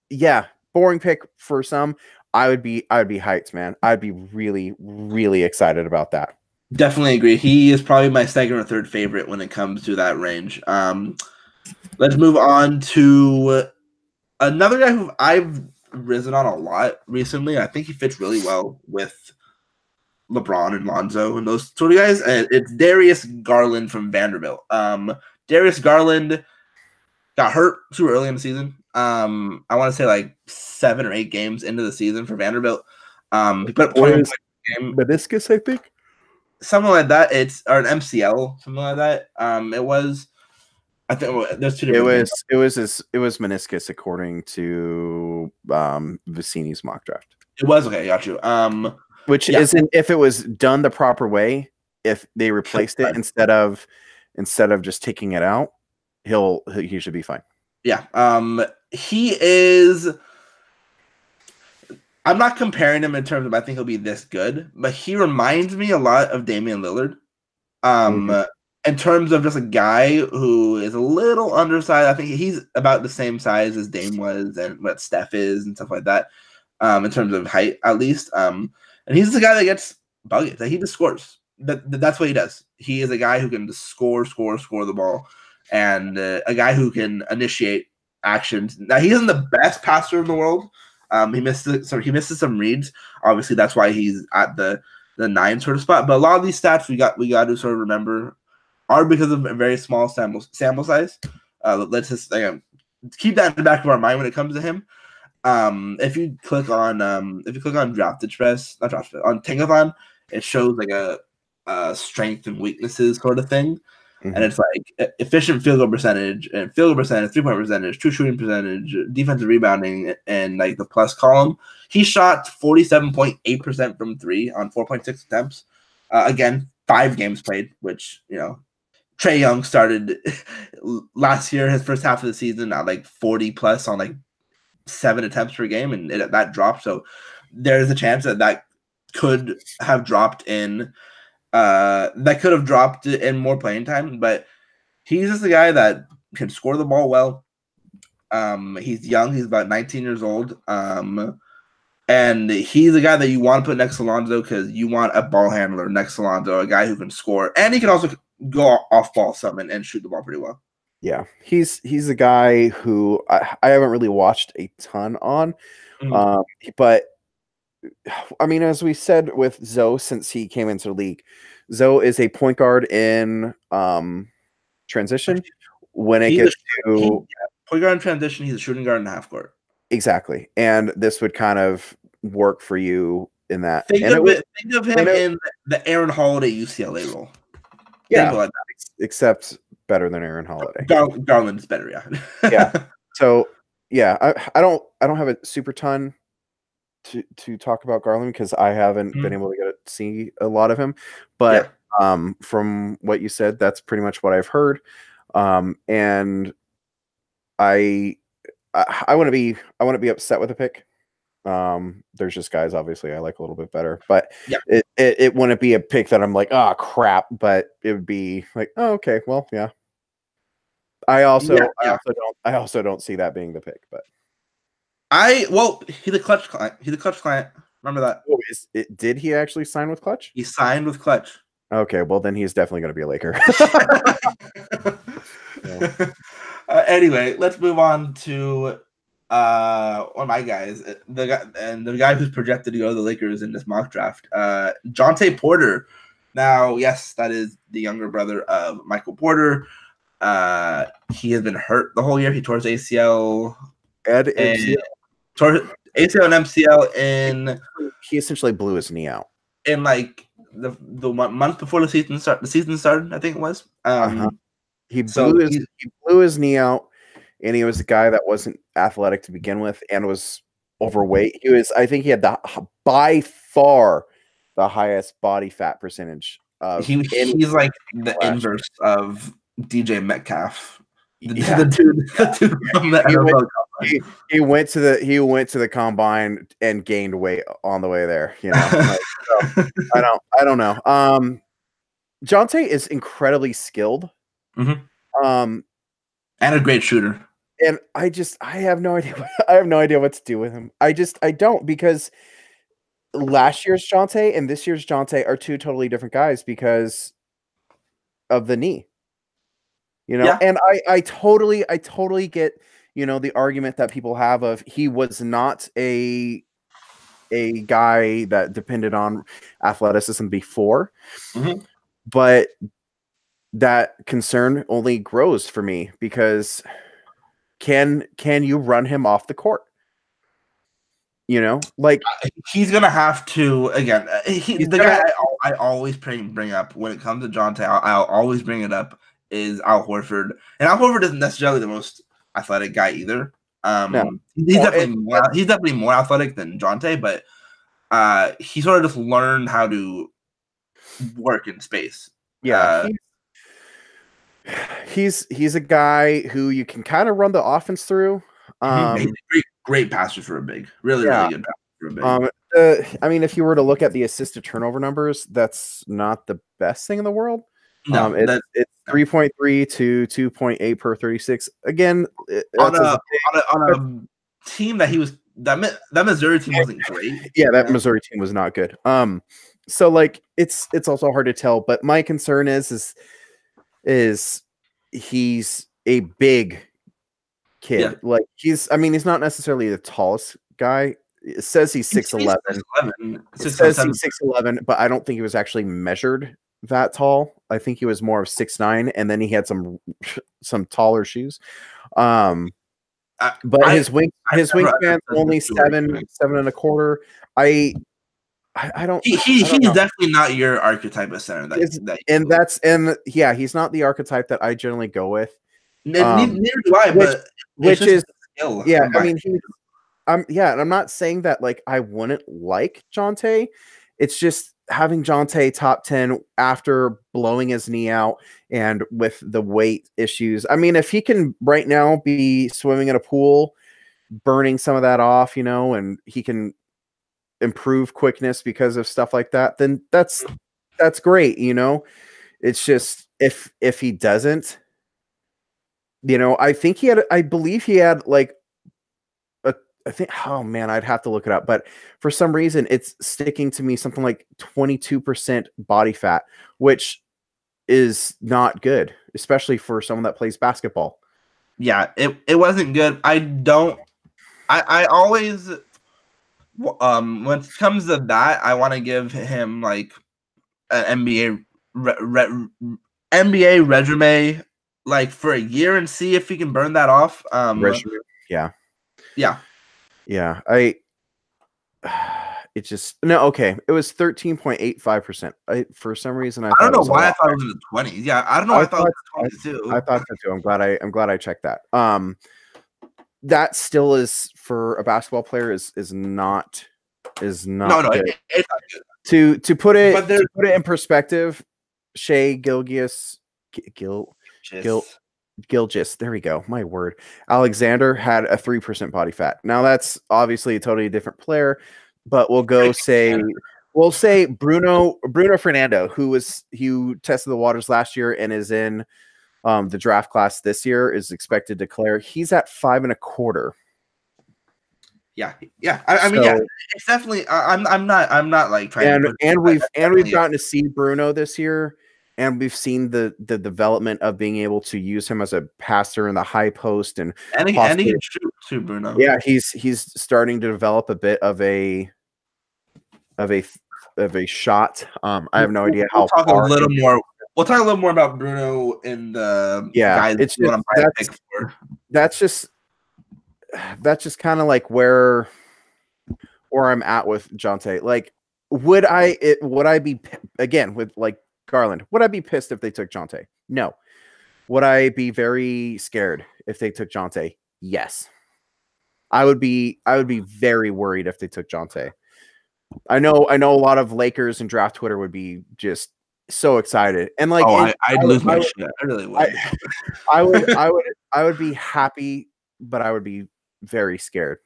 yeah, boring pick for some. I would be hyped, man. I'd be really, really excited about that. Definitely agree. He is probably my second or third favorite when it comes to that range. Let's move on to another guy who I've risen on a lot recently. I think he fits really well with LeBron and Lonzo and those sort of guys. And it's Darius Garland from Vanderbilt. Darius Garland got hurt super early in the season. I want to say like 7 or 8 games into the season for Vanderbilt. He put up 20 points a game. Meniscus, I think. Something like that. It's an MCL, something like that. It was. I think there's 2 different. It was meniscus according to Vicini's mock draft. It was okay. Got you. Which isn't, if it was done the proper way, if they replaced it instead of just taking it out, he should be fine. Yeah. He is. I'm not comparing him in terms of I think he'll be this good, but he reminds me a lot of Damian Lillard. In terms of just a guy who is a little undersized. I think he's about the same size as Dame was and what Steph is and stuff like that. In terms of height, at least. And he's the guy that gets buckets. He just scores. That's what he does. He is a guy who can just score the ball, and a guy who can initiate actions. Now he isn't the best passer in the world. He misses some reads. Obviously, that's why he's at the 9 sort of spot. But a lot of these stats we got to sort of remember are because of a very small sample size. Let's just keep that in the back of our mind when it comes to him. If you click on Draft Express, not Draft Express, on Tankathon, it shows like a strength and weaknesses sort of thing. Mm-hmm. And it's like efficient field goal percentage, 3-point percentage, true shooting percentage, defensive rebounding, and like the plus column. He shot 47.8% from 3 on 4.6 attempts. Again, 5 games played, which, Trae Young started last year, his first half of the season at like 40 plus on like 7 attempts per game, and that dropped. So there's a chance that could have dropped in. That could have dropped in more playing time, but he's just a guy that can score the ball well. He's young. He's about 19 years old. And he's a guy that you want to put next to Lonzo because you want a ball handler next to Lonzo, a guy who can score, and he can also go off ball some and shoot the ball pretty well. Yeah, he's a guy who I haven't really watched a ton on, but I mean, as we said with Zoe, since he came into the league, Zoe is a point guard in transition. When it gets to point guard in transition, he's a shooting guard in the half court. Exactly, and this would kind of work for you in that. Think of him in the Aaron Holiday UCLA role. Yeah, like except better than Aaron Holiday. Garland's better, yeah. Yeah. So yeah, I don't have a super ton to talk about Garland because I haven't been able to see a lot of him, but from what you said, that's pretty much what I've heard. And I want to be upset with the pick. There's just guys obviously I like a little bit better, but it wouldn't be a pick that I'm like, oh crap, but it would be like, oh okay, well yeah. I also don't see that being the pick, but he's a Clutch client. He's a Clutch client. Remember that? Oh, did he actually sign with Clutch? He signed with Clutch. Okay, well then he's definitely going to be a Laker. Anyway, let's move on to one of my guys, the guy who's projected to go to the Lakers in this mock draft, Jontay Porter. Now, yes, that is the younger brother of Michael Porter. He has been hurt the whole year. He tore his ACL. ACL Tore ACL and MCL in he essentially blew his knee out. In like the 1 month before the season started, I think it was. He blew his knee out, and he was a guy that wasn't athletic to begin with and was overweight. I think he had by far the highest body fat percentage. He's like the inverse of DJ Metcalf. The dude from the NFL combine. He went to the combine and gained weight on the way there. You know, so, I don't know. Jonte is incredibly skilled. And a great shooter. And I have no idea. I have no idea what to do with him. I don't, because last year's Jonte and this year's Jonte are two totally different guys because of the knee. You know, and I totally get, you know, the argument that people have of he was not a guy that depended on athleticism before, but that concern only grows for me because can you run him off the court? You know, like he's gonna have to again. The guy I always bring up when it comes to Jonte, I'll always bring it up is Al Horford, and Al Horford isn't necessarily the most athletic guy either. No. He's definitely more athletic than Jonte, but he sort of just learned how to work in space. Yeah, he's a guy who you can kind of run the offense through. He's a great passer for a big, really good passer for a big. I mean, if you were to look at the assist to turnover numbers, that's not the best thing in the world. No, it's 3.3 to 2.8 per 36. Again, on a team that Missouri team wasn't great. Yeah, that Missouri team was not good. So like it's also hard to tell. But my concern is he's a big kid. Yeah. Like he's not necessarily the tallest guy. It says he's 6'11". It says he's 6'11", but I don't think he was actually measured that tall. I think he was more of 6'9", and then he had some taller shoes. But his wingspan's only 7.25. I don't. He's definitely not your archetype of center. He's not the archetype that I generally go with. Neither do I. But which is skill. Yeah, I mean, I'm not saying that like I wouldn't like Jonte. It's just having Jonte top 10 after blowing his knee out and with the weight issues. I mean, if he can right now be swimming in a pool, burning some of that off, you know, and he can improve quickness because of stuff like that, then that's great, you know. It's just if he doesn't, you know, I believe he had like oh man, I'd have to look it up, but for some reason it's sticking to me something like 22% body fat, which is not good, especially for someone that plays basketball. Yeah, it wasn't good. I always when it comes to that, I want to give him like an NBA resume like for a year and see if he can burn that off. Yeah, it just okay. It was 13.85%. For some reason, I don't know why I thought it was in the 20s. Yeah, I don't know. I thought it was 22. I thought so too. I'm glad I checked that. That still is for a basketball player is not good. No, it's not good. To put it in perspective, Shai Gilgeous, there we go. My word. Alexander had a 3% body fat. Now that's obviously a totally different player, but we'll say Bruno Fernando, who tested the waters last year and is in the draft class this year, is expected to declare. He's at 5.25. Yeah. I mean, yeah, it's definitely. I'm not like trying. We've gotten to see Bruno this year. And we've seen the development of being able to use him as a passer in the high post, and he can shoot too, Bruno. Yeah, he's starting to develop a bit of a shot. I have no idea how. We'll talk a little more about Bruno in the guys. It's just, that's just kind of like where where I'm at with Jonte. Like, would I be again with like Garland? Would I be pissed if they took Jonte? No. Would I be very scared if they took Jonte? Yes. I would be very worried if they took Jonte. I know a lot of Lakers and draft Twitter would be just so excited. And like I'd lose my shit. I really would. I would be happy, but I would be very scared.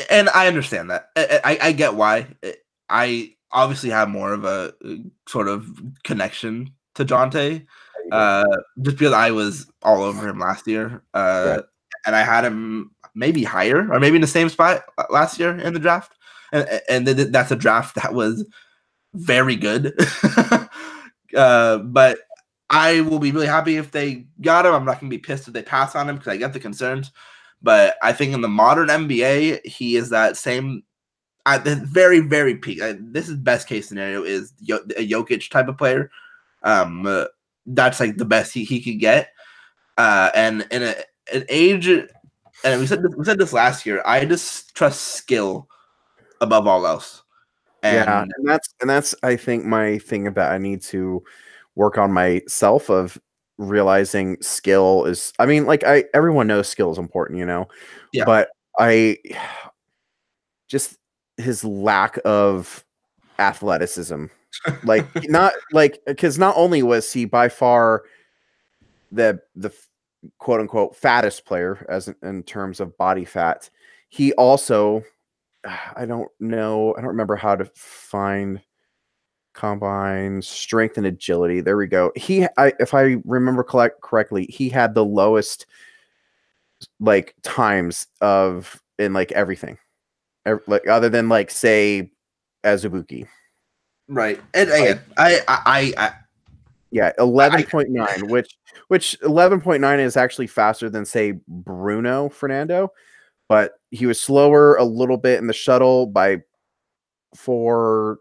And I understand that. I get why. I obviously have more of a sort of connection to Jonte, just because I was all over him last year, and I had him maybe higher or maybe in the same spot last year in the draft, and that's a draft that was very good. But I will be really happy if they got him. I'm not going to be pissed if they pass on him because I get the concerns. But I think in the modern NBA, he is that same at the very, very peak. This is best case scenario is a Jokic type of player. That's like the best he could get. And in an age, and we said this last year. I just trust skill above all else. And that's I think my thing about I need to work on myself of realizing skill is. I mean, like everyone knows skill is important, Yeah. But I just his lack of athleticism, like not like because not only was he by far the quote unquote fattest player as in terms of body fat, he also I don't remember how to find combine strength and agility. There we go. If I remember correctly, he had the lowest like times in like everything, like other than like say Azubuike. Right. And again, I 11.9, which 11.9 is actually faster than say Bruno Fernando, but he was slower a little bit in the shuttle by 4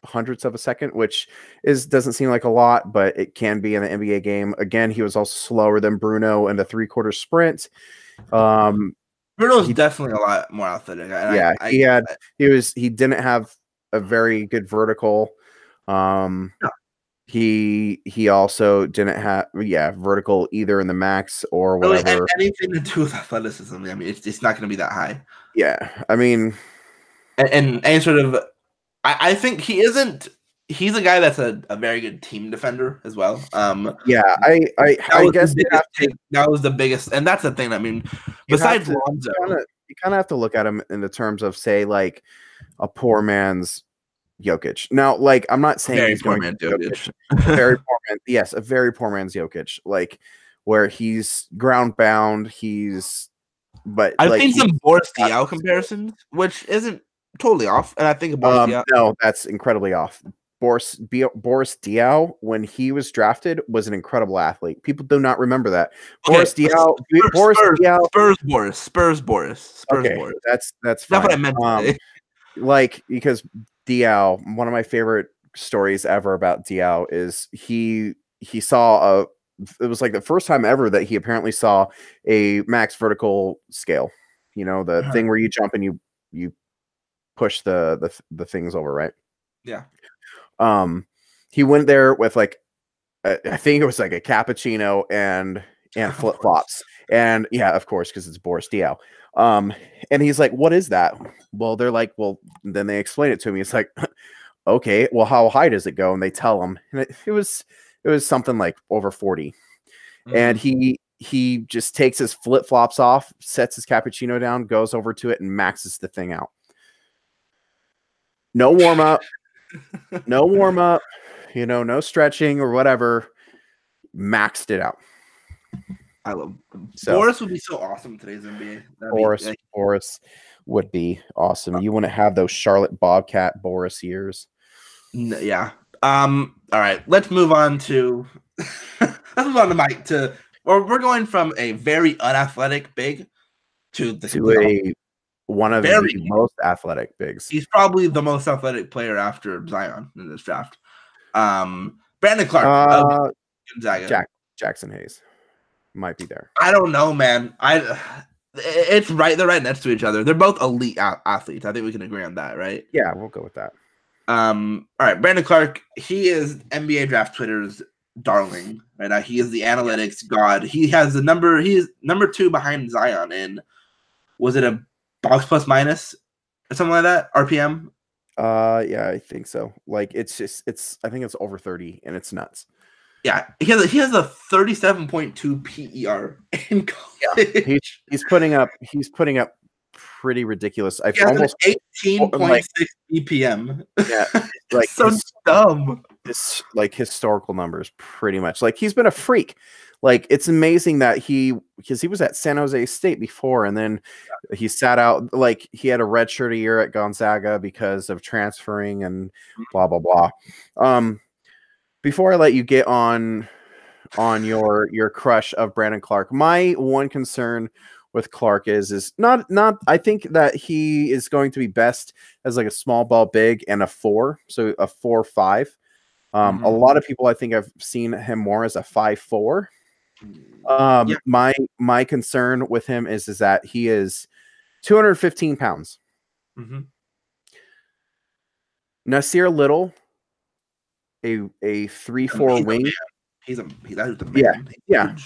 hundredths of a second, which doesn't seem like a lot, but it can be in the NBA game. Again, he was also slower than Bruno in the 3/4 sprint. Bruno's definitely a lot more athletic. He didn't have a very good vertical. No. He also didn't have vertical either in the max or whatever. Really, anything to do with athleticism. I mean, it's not going to be that high. Yeah, I mean, and sort of, I think he isn't. He's a guy that's a very good team defender as well. I guess that was the biggest, and that's the thing. I mean, besides Lonzo, you kind of have to look at him in the terms of say like a poor man's Jokic. Now, like I'm not saying he's going to Jokic. Very poor man. Yes, a very poor man's Jokic. Like where he's ground bound. But I've seen some Boris Diaw comparisons, which isn't totally off. And I think Boris Diaw. No, that's incredibly off. Boris Diaw, when he was drafted, was an incredible athlete. People do not remember that. Okay. Spurs Boris. That's not fine. what I meant to say. Like because Diaw, one of my favorite stories ever about Diaw is he saw it was like the first time ever that he apparently saw a max vertical scale. The thing where you jump and you push the things over, right? Yeah. He went there with like I think it was like a cappuccino and flip flops, and of course, because it's Boris Diaw. And he's like, "What is that?" Well, they're like, "Well," then they explain it to me. It's like, "Okay, well, how high does it go?" And they tell him, and it was something like over 40, and he just takes his flip flops off, sets his cappuccino down, goes over to it, and maxes the thing out. No warm up. No warm up, no stretching or whatever. Maxed it out. I love Boris would be so awesome in today's NBA. Boris would be awesome. You wouldn't have those Charlotte Bobcat Boris years. Yeah. All right. Let's move on to Mike. We're going from a very unathletic big to one of the most athletic bigs. He's probably the most athletic player after Zion in this draft. Brandon Clark. Jackson Hayes might be there. I don't know, man. It's right. They're right next to each other. They're both elite athletes. I think we can agree on that, right? Yeah, we'll go with that. All right, Brandon Clarke. He is NBA Draft Twitter's darling right now. He is the analytics god. He has the number. He is number 2 behind Zion in. Was it a box plus minus or something like that? RPM. Yeah, I think so. Like it's I think it's over 30 and it's nuts. Yeah, he has a 37.2 PER in college. Yeah, he's putting up pretty ridiculous. I've almost 18.6 BPM. Yeah, like so dumb. It's like historical numbers, pretty much. Like he's been a freak. Like it's amazing that because he was at San Jose State before, and then he sat out. Like he had a redshirt a year at Gonzaga because of transferring and blah blah blah. Before I let you get on your crush of Brandon Clarke, my one concern with Clarke is not I think that he is going to be best as like a small ball big and a 4, so a 4-5. A lot of people I think I've seen him more as a 5'4". My concern with him is that he is 215 pounds. Nasir Little, a 3-4 wing. He's a man. Yeah.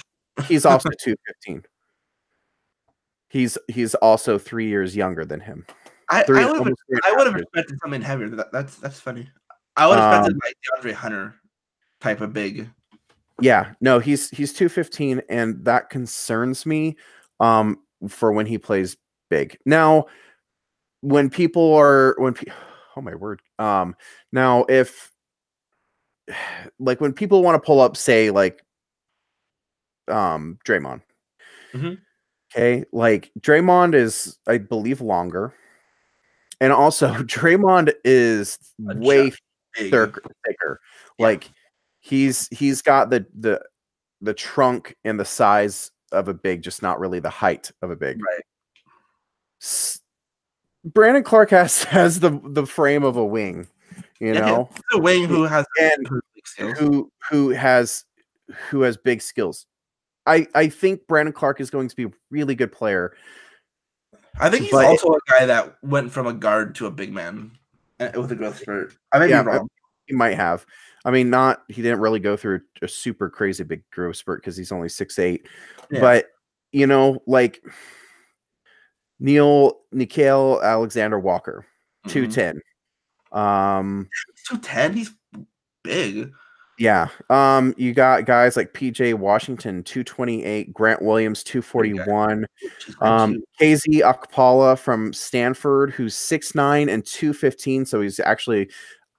He's also 215. He's also 3 years younger than him. I would have expected something heavier. That's funny. I would have expected like DeAndre Hunter type of big. Yeah, no, he's 215, and that concerns me for when he plays big. Now, when oh my word. Now if like when people want to pull up, say like Draymond. Okay, like Draymond is, I believe, longer. And also Draymond is way thicker. Like he's got the trunk and the size of a big, just not really the height of a big. Right. Brandon Clarke has the frame of a wing, you know, the wing who has who has big skills. I think Brandon Clarke is going to be a really good player. I think he's also a guy that went from a guard to a big man with a growth spurt. I may be wrong. He might have. I mean, he didn't really go through a super crazy big growth spurt because he's only 6'8". Yeah. But you know, like Nickeil Alexander Walker, 210. 210. He's big. Yeah. You got guys like PJ Washington, 228, Grant Williams, 241, KZ Okpala from Stanford, who's 6'9" and 215. So he's actually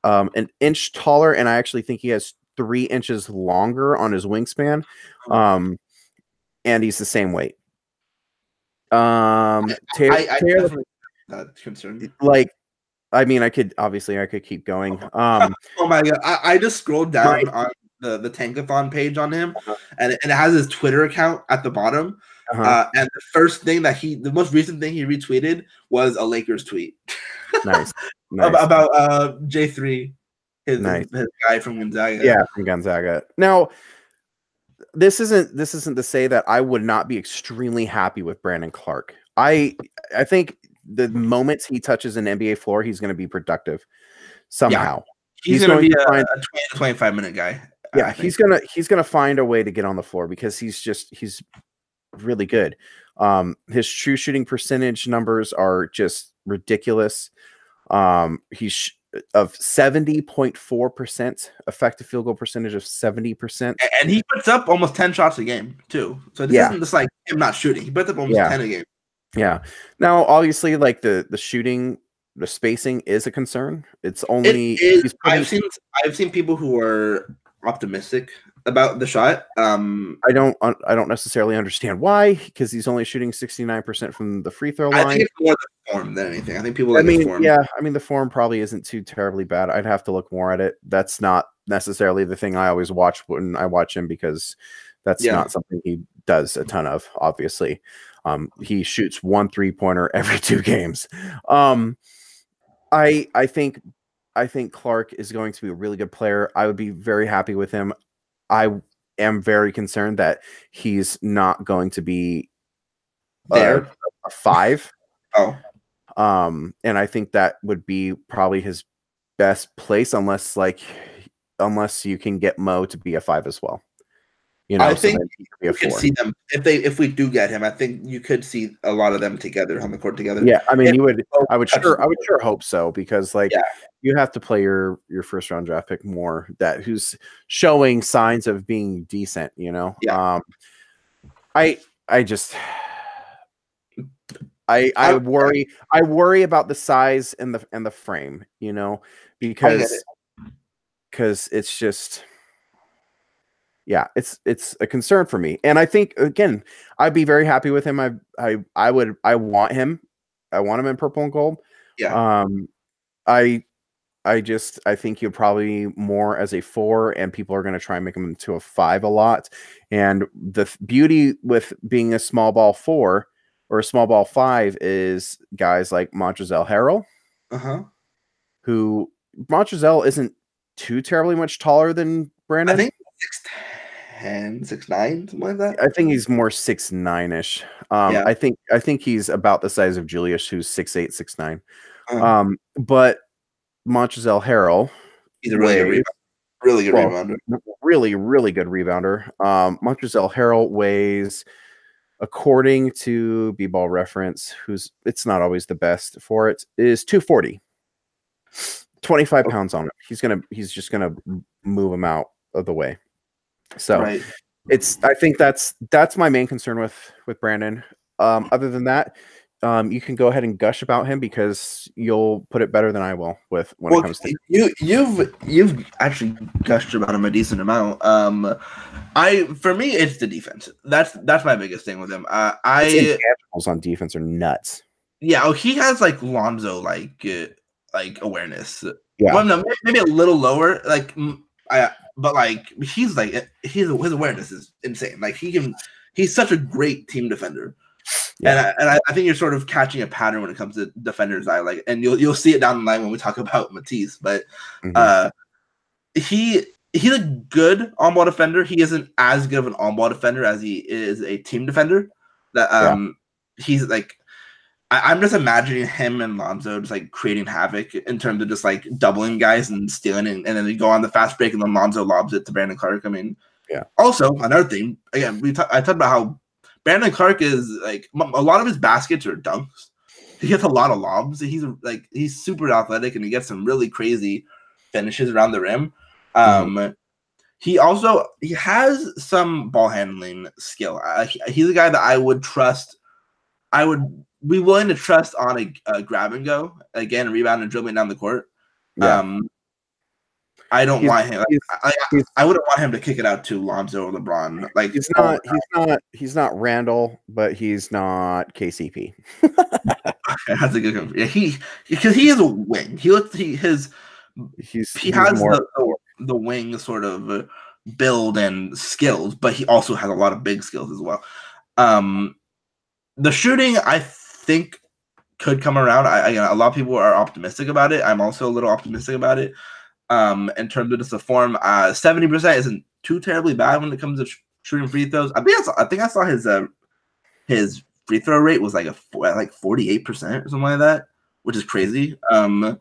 an inch taller, and I actually think he has 3 inches longer on his wingspan. And he's the same weight. I concerned. Like, I mean, I could keep going. Oh my god! I just scrolled down on the Tankathon page on him, and it has his Twitter account at the bottom. And the first thing the most recent thing he retweeted was a Lakers tweet. Nice. about J3, his guy from Gonzaga. Yeah, from Gonzaga. Now, this isn't to say that I would not be extremely happy with Brandon Clarke. I think the moment he touches an NBA floor, he's going to be productive somehow. Yeah. He's going to be a 20 to 25 minute guy. Yeah, he's gonna find a way to get on the floor because he's really good. His true shooting percentage numbers are just ridiculous. He's of 70.4% effective field goal percentage of 70%, and he puts up almost 10 shots a game too. So this isn't just like him not shooting; he puts up almost 10 a game. Yeah. Now, obviously, like the shooting, the spacing is a concern. It's only I've seen people who are optimistic about the shot. I don't necessarily understand why, because he's only shooting 69% from the free throw line. I think it's more the form than anything. I think people like the form. Yeah, I mean the form probably isn't too terribly bad. I'd have to look more at it. That's not necessarily the thing I always watch when I watch him, because that's not something he does a ton of, obviously. He shoots 1 3-pointer every 2 games. I think Clarke is going to be a really good player. I would be very happy with him. I am very concerned that he's not going to be there a 5. Oh, And I think that would be probably his best place, unless you can get Mo to be a 5 as well. I think you could see them if we do get him. I think you could see a lot of them together on the court together. Yeah, I mean, I would sure hope so, because you have to play your first round draft pick more who's showing signs of being decent. Yeah. I worry about the size and the frame, because it's just. Yeah, it's a concern for me, and I think again, I'd be very happy with him. I want him. I want him in purple and gold. Yeah. I think he'll probably more as a 4, and people are going to try and make him into a 5 a lot. And the beauty with being a small ball 4 or a small ball 5 is guys like Montrezl Harrell, who Montrezl isn't too terribly much taller than Brandon. I think 6'10", 6'9", something like that. I think he's more 6'9"-ish. I think he's about the size of Julius, who's 6'8", 6'9". But Montrezl Harrell, he's a really good rebounder. Really, really good rebounder. Montrezl Harrell weighs, according to B-Ball Reference, it's not always the best for it, is 240. 25 pounds on it. He's just gonna move him out of the way. So I think that's my main concern with Brandon. Other than that, you can go ahead and gush about him, because you'll put it better than I will when it comes to you've actually gushed about him a decent amount. For me, it's the defense. That's my biggest thing with him. Intangibles on defense are nuts. Yeah, he has Lonzo awareness. Yeah, well, no, maybe a little lower. But his awareness is insane. He's such a great team defender. Yeah. And I think you're sort of catching a pattern when it comes to defenders. And you'll see it down the line when we talk about Matisse. But he's a good on-ball defender. He isn't as good of an on-ball defender as he is a team defender. He's I'm just imagining him and Lonzo just creating havoc in terms of just doubling guys and stealing, and then they go on the fast break and then Lonzo lobs it to Brandon Clark. I mean, yeah. Also, another thing, again, I talked about how Brandon Clark is a lot of his baskets are dunks. He gets a lot of lobs. He's super athletic, and he gets some really crazy finishes around the rim. He has some ball handling skill. He's a guy that I would trust. I would be willing to trust on a grab and go, again, rebound and dribbling down the court. Yeah. I don't want him. I wouldn't want him to kick it out to Lonzo or LeBron. He's not Randall, but he's not KCP. That's a good one. Yeah, because he is a wing. He has the wing sort of build and skills, but he also has a lot of big skills as well. The shooting, I think, could come around. A lot of people are optimistic about it. I'm also a little optimistic about it. In terms of just the form, 70% isn't too terribly bad when it comes to shooting free throws. I think I saw his free throw rate was 48% or something like that, which is crazy. And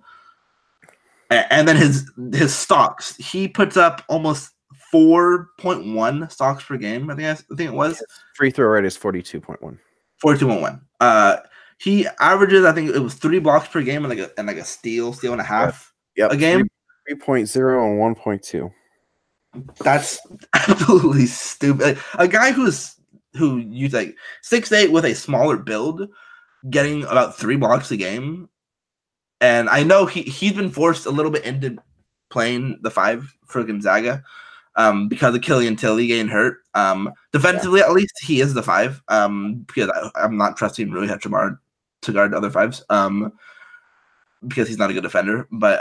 then his stocks, he puts up almost 4.1 stocks per game. I think it was. Free throw rate is 42.1. 42.1. He averages, I think it was 3 blocks per game and a steal and a half a game. 3.0 and 1.2. That's absolutely stupid. A guy who used 6'8" with a smaller build, getting about 3 blocks a game. And I know he's been forced a little bit into playing the 5 for Gonzaga because of Killian Tilly getting hurt. Defensively, at least, he is the 5 because I'm not trusting Rui Hachimura to guard other 5s because he's not a good defender. But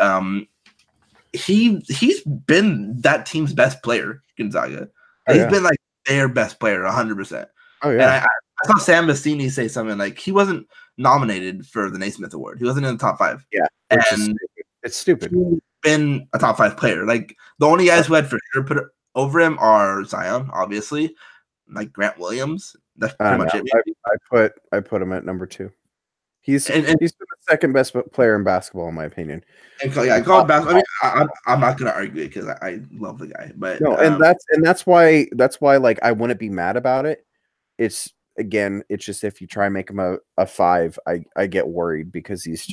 he's been that team's best player, Gonzaga. He's been their best player, 100%. Oh yeah. And I saw Sam Vecini say something he wasn't nominated for the Naismith Award. He wasn't in the top 5. Yeah, and it's stupid. He's been a top 5 player. The only guys who had for sure put over him are Zion, obviously, like Grant Williams. That's I pretty don't much know. it. I put him at number 2. He's And the second best player in basketball, in my opinion. college basketball. I mean, I'm not gonna argue it because I love the guy, but no, and that's why like I wouldn't be mad about it. It's just if you try and make him a 5, I get worried because he's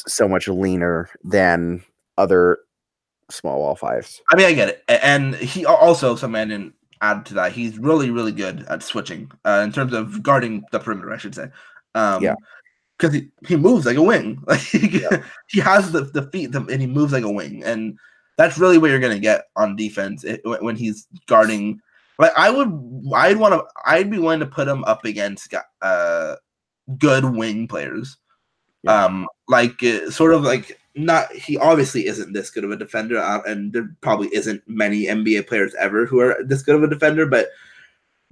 so much leaner than other small wall 5s. I mean, I get it, and he also, some man didn't add to that. He's really, really good at switching in terms of guarding the perimeter, I should say. Because he moves like a wing. Like he has the feet, and he moves like a wing, and that's really what you're gonna get on defense when he's guarding. Like I'd be willing to put him up against good wing players. Sort of like not. He obviously isn't this good of a defender, and there probably isn't many NBA players ever who are this good of a defender. But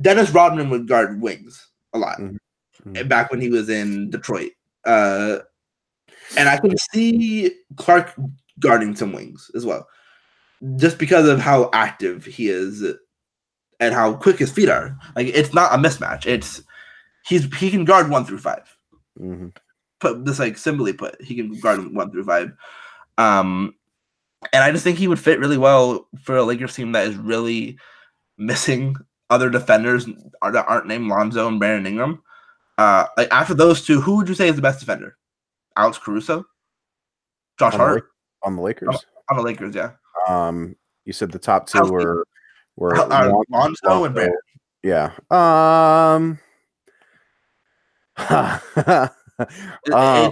Dennis Rodman would guard wings a lot back when he was in Detroit. And I can see Clark guarding some wings as well, just because of how active he is and how quick his feet are. Like it's not a mismatch. He can guard 1 through 5. Put this like simply put, he can guard 1 through 5. And I just think he would fit really well for a Lakers team that is really missing other defenders that aren't named Lonzo and Brandon Ingram. Like after those two, who would you say is the best defender? Alex Caruso, Josh Hart on the Lakers. On the Lakers, yeah. You said the top 2 were Lonzo and Brandon. Yeah.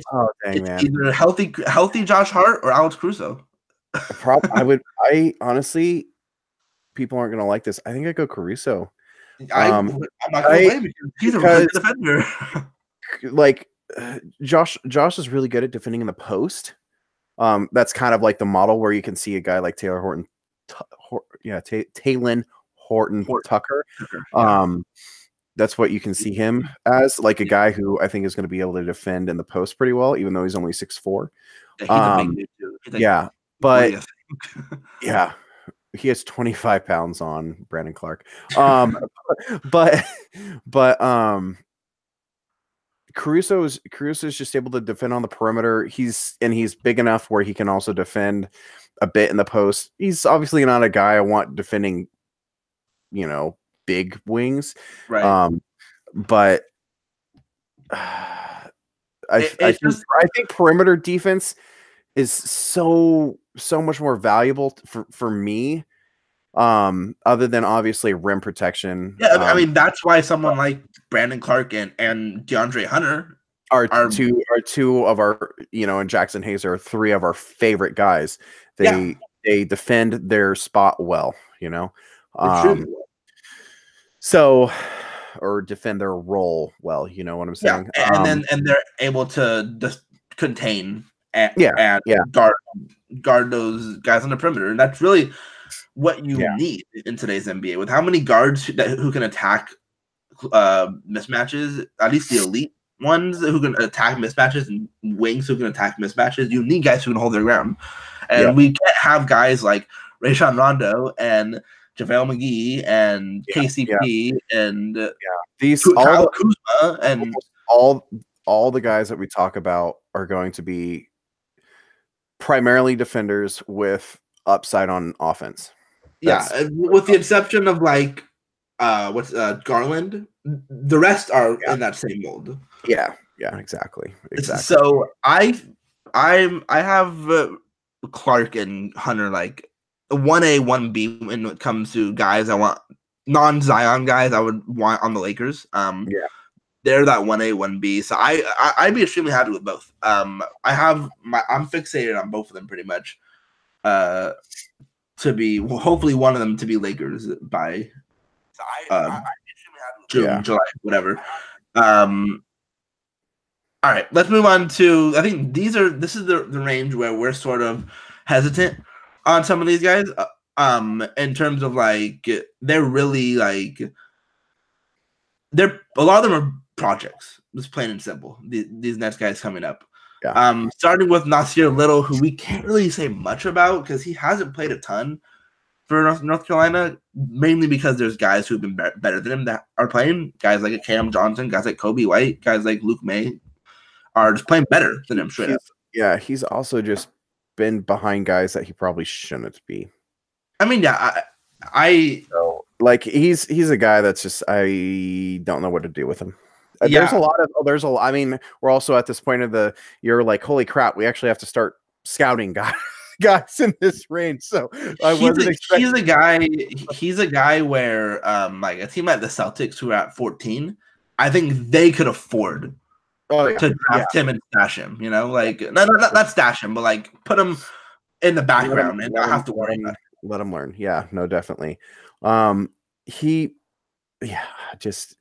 It's either healthy Josh Hart or Alex Caruso. I honestly, people aren't gonna like this. I think I go Caruso. I'm not gonna blame him because he's a really good defender. Like Josh is really good at defending in the post. That's kind of like the model where you can see a guy like Taylor Horton, Talen Horton Tucker. That's what you can see him as, like a guy who I think is going to be able to defend in the post pretty well, even though he's only 6'4". But yeah, he has 25 pounds on Brandon Clark. But Caruso is just able to defend on the perimeter. He's big enough where he can also defend a bit in the post. He's obviously not a guy I want defending, big wings. Right. But I think perimeter defense is so much more valuable for me. Other than obviously rim protection. Yeah, I mean that's why someone like Brandon Clark and DeAndre Hunter are two of our, and Jackson Hayes are 3 of our favorite guys. They defend their spot well, or defend their role well, you know what I'm saying? Yeah, and they're able to just contain and guard those guys on the perimeter, and that's really what you need in today's NBA with how many guards who can attack mismatches, at least the elite ones who can attack mismatches and wings who can attack mismatches. You need guys who can hold their ground, and we can't have guys like Rajon Rondo and JaVale McGee and KCP and these Kyle Kuzma and all the guys that we talk about are going to be primarily defenders with upside on offense. With the exception of like Garland, the rest are in that same mold. Yeah, exactly. So I have Clark and Hunter like 1A, 1B when it comes to guys I want, non-Zion guys I would want on the Lakers. They're that 1A, 1B. So I'd be extremely happy with both. I'm fixated on both of them pretty much. To be hopefully one of them to be Lakers by June, July, whatever. All right, let's move on to. I think this is the range where we're sort of hesitant on some of these guys. In terms of like they're really like a lot of them are projects. Just plain and simple. These next guys coming up. Starting with Nasir Little, who we can't really say much about because he hasn't played a ton. for North Carolina, mainly because there's guys who've been better than him that are playing. Guys like Cam Johnson, guys like Kobe White, guys like Luke May are just playing better than him. Straight up. Yeah, he's also just been behind guys that he probably shouldn't be. I mean, yeah, so, like he's a guy that's just I don't know what to do with him. Yeah. There's a lot. I mean, we're also at this point of the year, like, holy crap, we actually have to start scouting guys in this range. So he's a guy where like a team like the Celtics who are at 14, I think they could afford to draft him and stash him. You know, like not stash him, but like put him in the background and not have to worry about it. Let him learn. Yeah, no, definitely. Just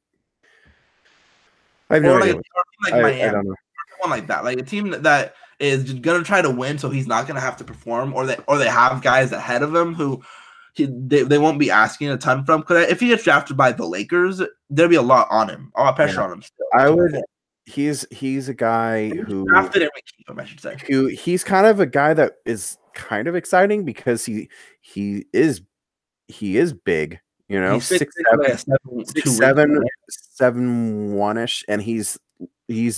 I have no idea. Like Miami, I don't know. One like that, like a team that is gonna try to win, so he's not gonna have to perform, or they have guys ahead of him who they won't be asking a ton from. Because if he gets drafted by the Lakers, there'll be a lot on him, a lot of pressure on him. Still. He's a guy who drafted and we keep him, I should say. He's kind of a guy that is kind of exciting because he is big. You know, 6'7", 7'1" and he's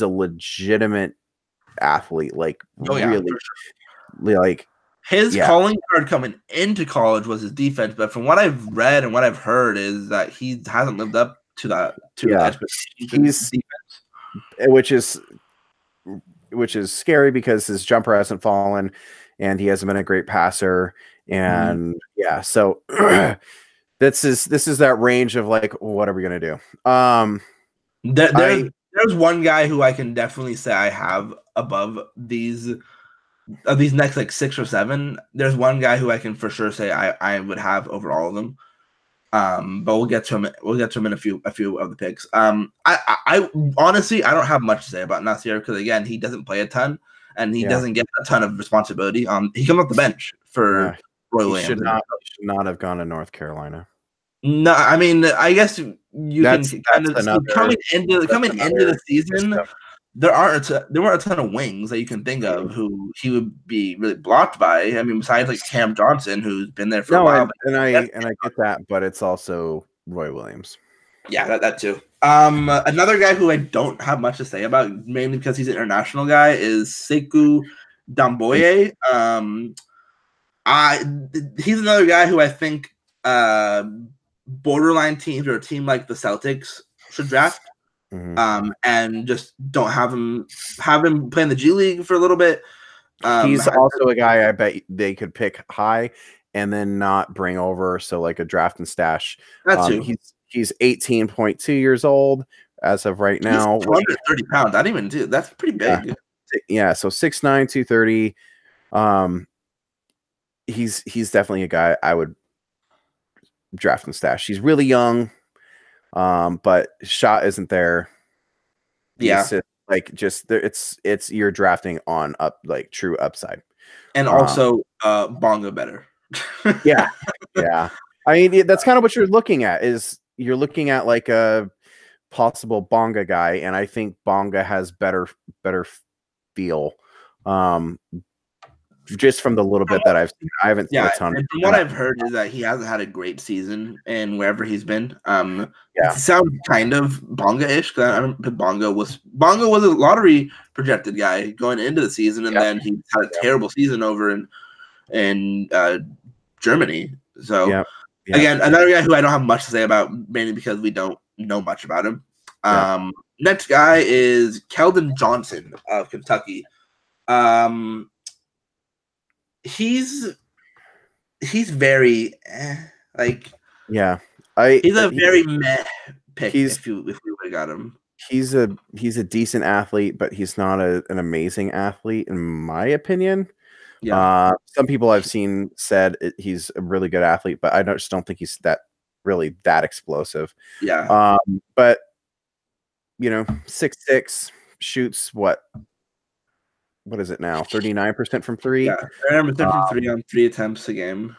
a legitimate athlete. Like really, like his calling card coming into college was his defense, but from what I've read and what I've heard is that he hasn't lived up to that. He's defense, which is scary because his jumper hasn't fallen, and he hasn't been a great passer, and so. This is that range of like, what are we gonna do? There's one guy who I can definitely say I have above these next like 6 or 7. There's one guy who I can for sure say I would have over all of them. But we'll get to him. We'll get to him in a few of the picks. I honestly I don't have much to say about Nassir because again he doesn't play a ton and he doesn't get a ton of responsibility. He comes off the bench for. Roy Williams should not have gone to North Carolina. No, I mean, I guess you can kind of coming into the season. There weren't a ton of wings that you can think of who he would be really blocked by. I mean, besides like Cam Johnson, who's been there for a while. I get that, but it's also Roy Williams. Yeah, that too. Another guy who I don't have much to say about, mainly because he's an international guy, is Sekou Doumbouya. He's another guy who I think borderline teams or a team like the Celtics should draft, and just don't have him play in the G League for a little bit. He's also a guy I bet they could pick high and then not bring over, so like a draft and stash. That's he's 18.2 years old as of right now. He's 230 pounds. I didn't even do that's pretty big. Yeah, so 6'9", 230. He's definitely a guy I would draft and stash. He's really young, but shot isn't there. It's you're drafting on up like true upside, and also Bonga better. yeah. I mean that's kind of what you're looking at. Is you're looking at like a possible Bonga guy, and I think Bonga has better feel. Just from the little bit that I've seen, I haven't seen a ton. And from what I've heard is that he hasn't had a great season in wherever he's been. It sounds kind of Bonga-ish because Bonga was a lottery projected guy going into the season, and then he had a terrible season over in Germany. So again, another guy who I don't have much to say about, mainly because we don't know much about him. Next guy is Keldon Johnson of Kentucky. He's very he's a very meh pick if you would have got him. He's a decent athlete, but he's not an amazing athlete in my opinion. Some people I've seen said he's a really good athlete, but I just don't think he's that explosive. But you know, 6'6", shoots what is it now? 39% from 3. Yeah, 39% from 3 on 3 attempts a game.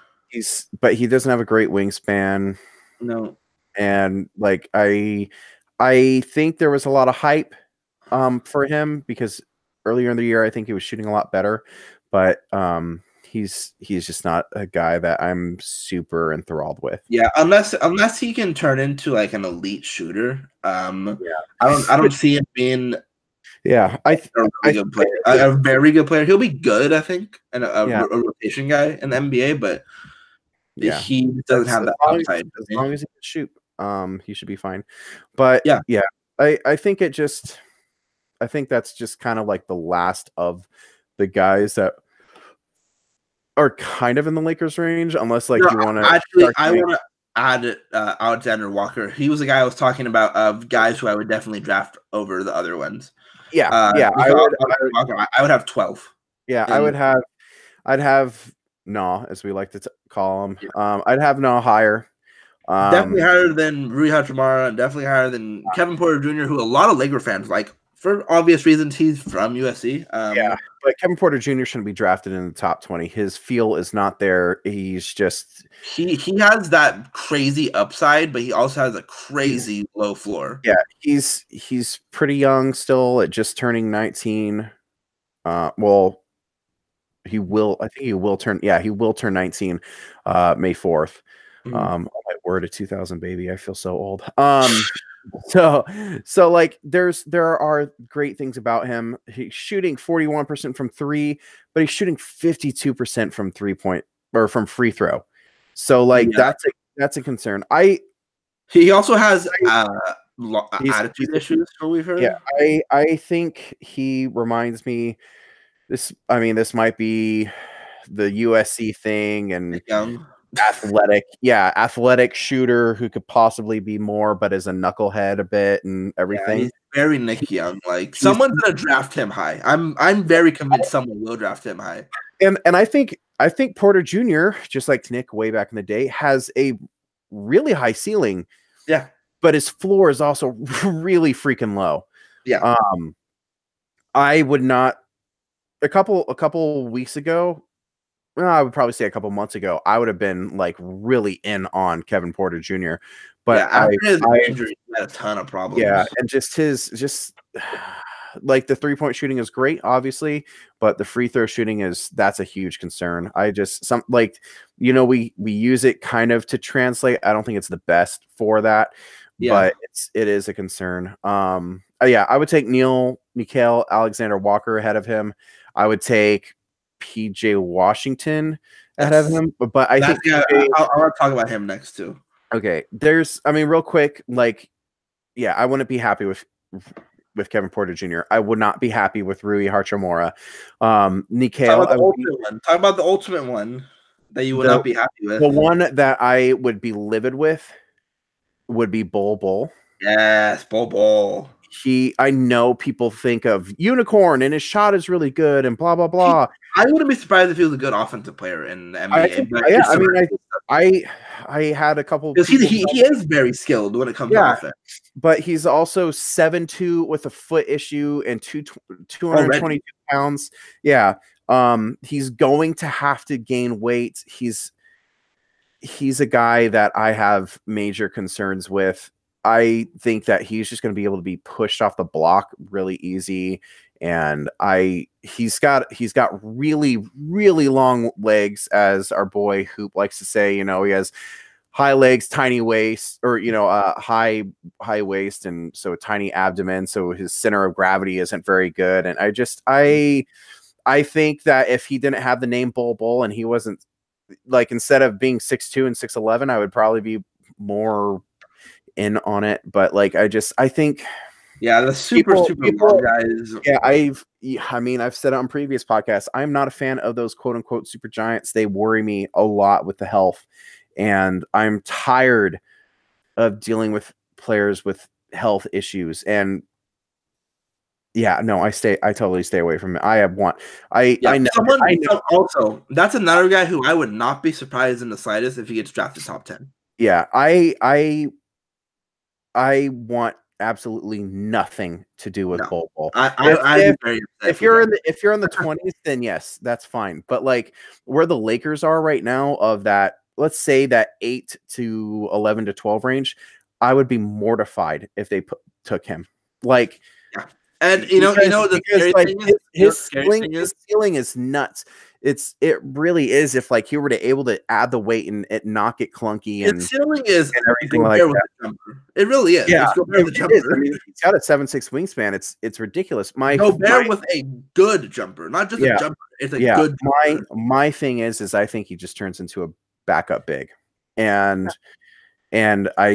But he doesn't have a great wingspan. No, and like I think there was a lot of hype for him because earlier in the year I think he was shooting a lot better, but he's just not a guy that I'm super enthralled with. Yeah, unless he can turn into like an elite shooter. I don't see him being a really good player. A very good player. He'll be good, I think, and a rotation guy in the NBA, but he doesn't have that upside. As long as he can shoot, he should be fine. But I think that's just kind of like the last of the guys that are kind of in the Lakers range, unless like you want to. Actually, I want to add Alexander Walker. He was the guy I was talking about of guys who I would definitely draft over the other ones. I would have 12. Yeah, I'd have Nah, as we like to call him. I'd have Nah higher. Definitely higher than Rui Hachimura. Definitely higher than Kevin Porter Jr., who a lot of Laker fans like. For obvious reasons, he's from USC. But Kevin Porter Jr. shouldn't be drafted in the top 20. His feel is not there. He's just he has that crazy upside, but he also has a crazy low floor. Yeah, he's pretty young still, at just turning 19. Well, he will. I think he will turn. Yeah, he will turn 19, May 4th. Oh my word, a 2000 baby. I feel so old. So like there are great things about him. He's shooting 41% from 3, but he's shooting 52% from 3-point or from free throw. So like that's a concern. He also has attitude issues, what we've heard. Yeah, I think he reminds me this might be the USC thing and young. Athletic shooter who could possibly be more, but is a knucklehead a bit and everything. Yeah, he's very Nick Young. Like someone's gonna draft him high. I'm very convinced someone will draft him high. And I think Porter Jr., just like Nick way back in the day, has a really high ceiling. Yeah, but his floor is also really freaking low. Yeah. I would not. A couple weeks ago. I would probably say a couple months ago, I would have been like really in on Kevin Porter Jr. But after his injury, he had a ton of problems. Yeah, and just like the 3-point shooting is great, obviously, but the free throw shooting that's a huge concern. We use it kind of to translate. I don't think it's the best for that, but it is a concern. I would take Nickeil Alexander-Walker ahead of him. I would take PJ Washington ahead of him, but I think I want to talk about him next too. Okay, real quick, I wouldn't be happy with Kevin Porter Jr. I would not be happy with Rui Hachimura. Nickeil, talk about the ultimate one that you would not be happy with. The one that I would be livid with would be Bol Bol. Yes, Bol. I know people think of unicorn and his shot is really good and blah blah blah. I wouldn't be surprised if he was a good offensive player in the NBA. I had a couple because he is very skilled when it comes to offense. But he's also 7'2" with a foot issue and 222 pounds. Yeah. He's going to have to gain weight. He's a guy that I have major concerns with. I think that he's just going to be able to be pushed off the block really easy. And he's got really, really long legs, as our boy Hoop likes to say. He has high legs, tiny waist, or high waist, and so a tiny abdomen. So his center of gravity isn't very good. And I think that if he didn't have the name Bol Bol and he wasn't instead of being 6'2" and 6'11", I would probably be more in on it. But I think. Yeah, the super long guys. Yeah, I've said it on previous podcasts. I'm not a fan of those quote unquote super giants. They worry me a lot with the health, and I'm tired of dealing with players with health issues. And I totally stay away from it. Also, that's another guy who I would not be surprised in the slightest if he gets drafted top 10. Yeah, I want absolutely nothing to do with Bol Bol. If you're in the 20s, then yes, that's fine. But where the Lakers are right now, of that, let's say that 8 to 11 to 12 range, I would be mortified if they took him. And his ceiling is nuts. it really is if like he were to able to add the weight and it not get clunky and Its ceiling is and everything like that. Jumper. It really is. Yeah, it's Gobert with the jumper. I mean, he's got a 7'6" wingspan. It's ridiculous. Gobert with a good jumper, not just a jumper. It's a good jumper. My thing is I think he just turns into a backup big, and I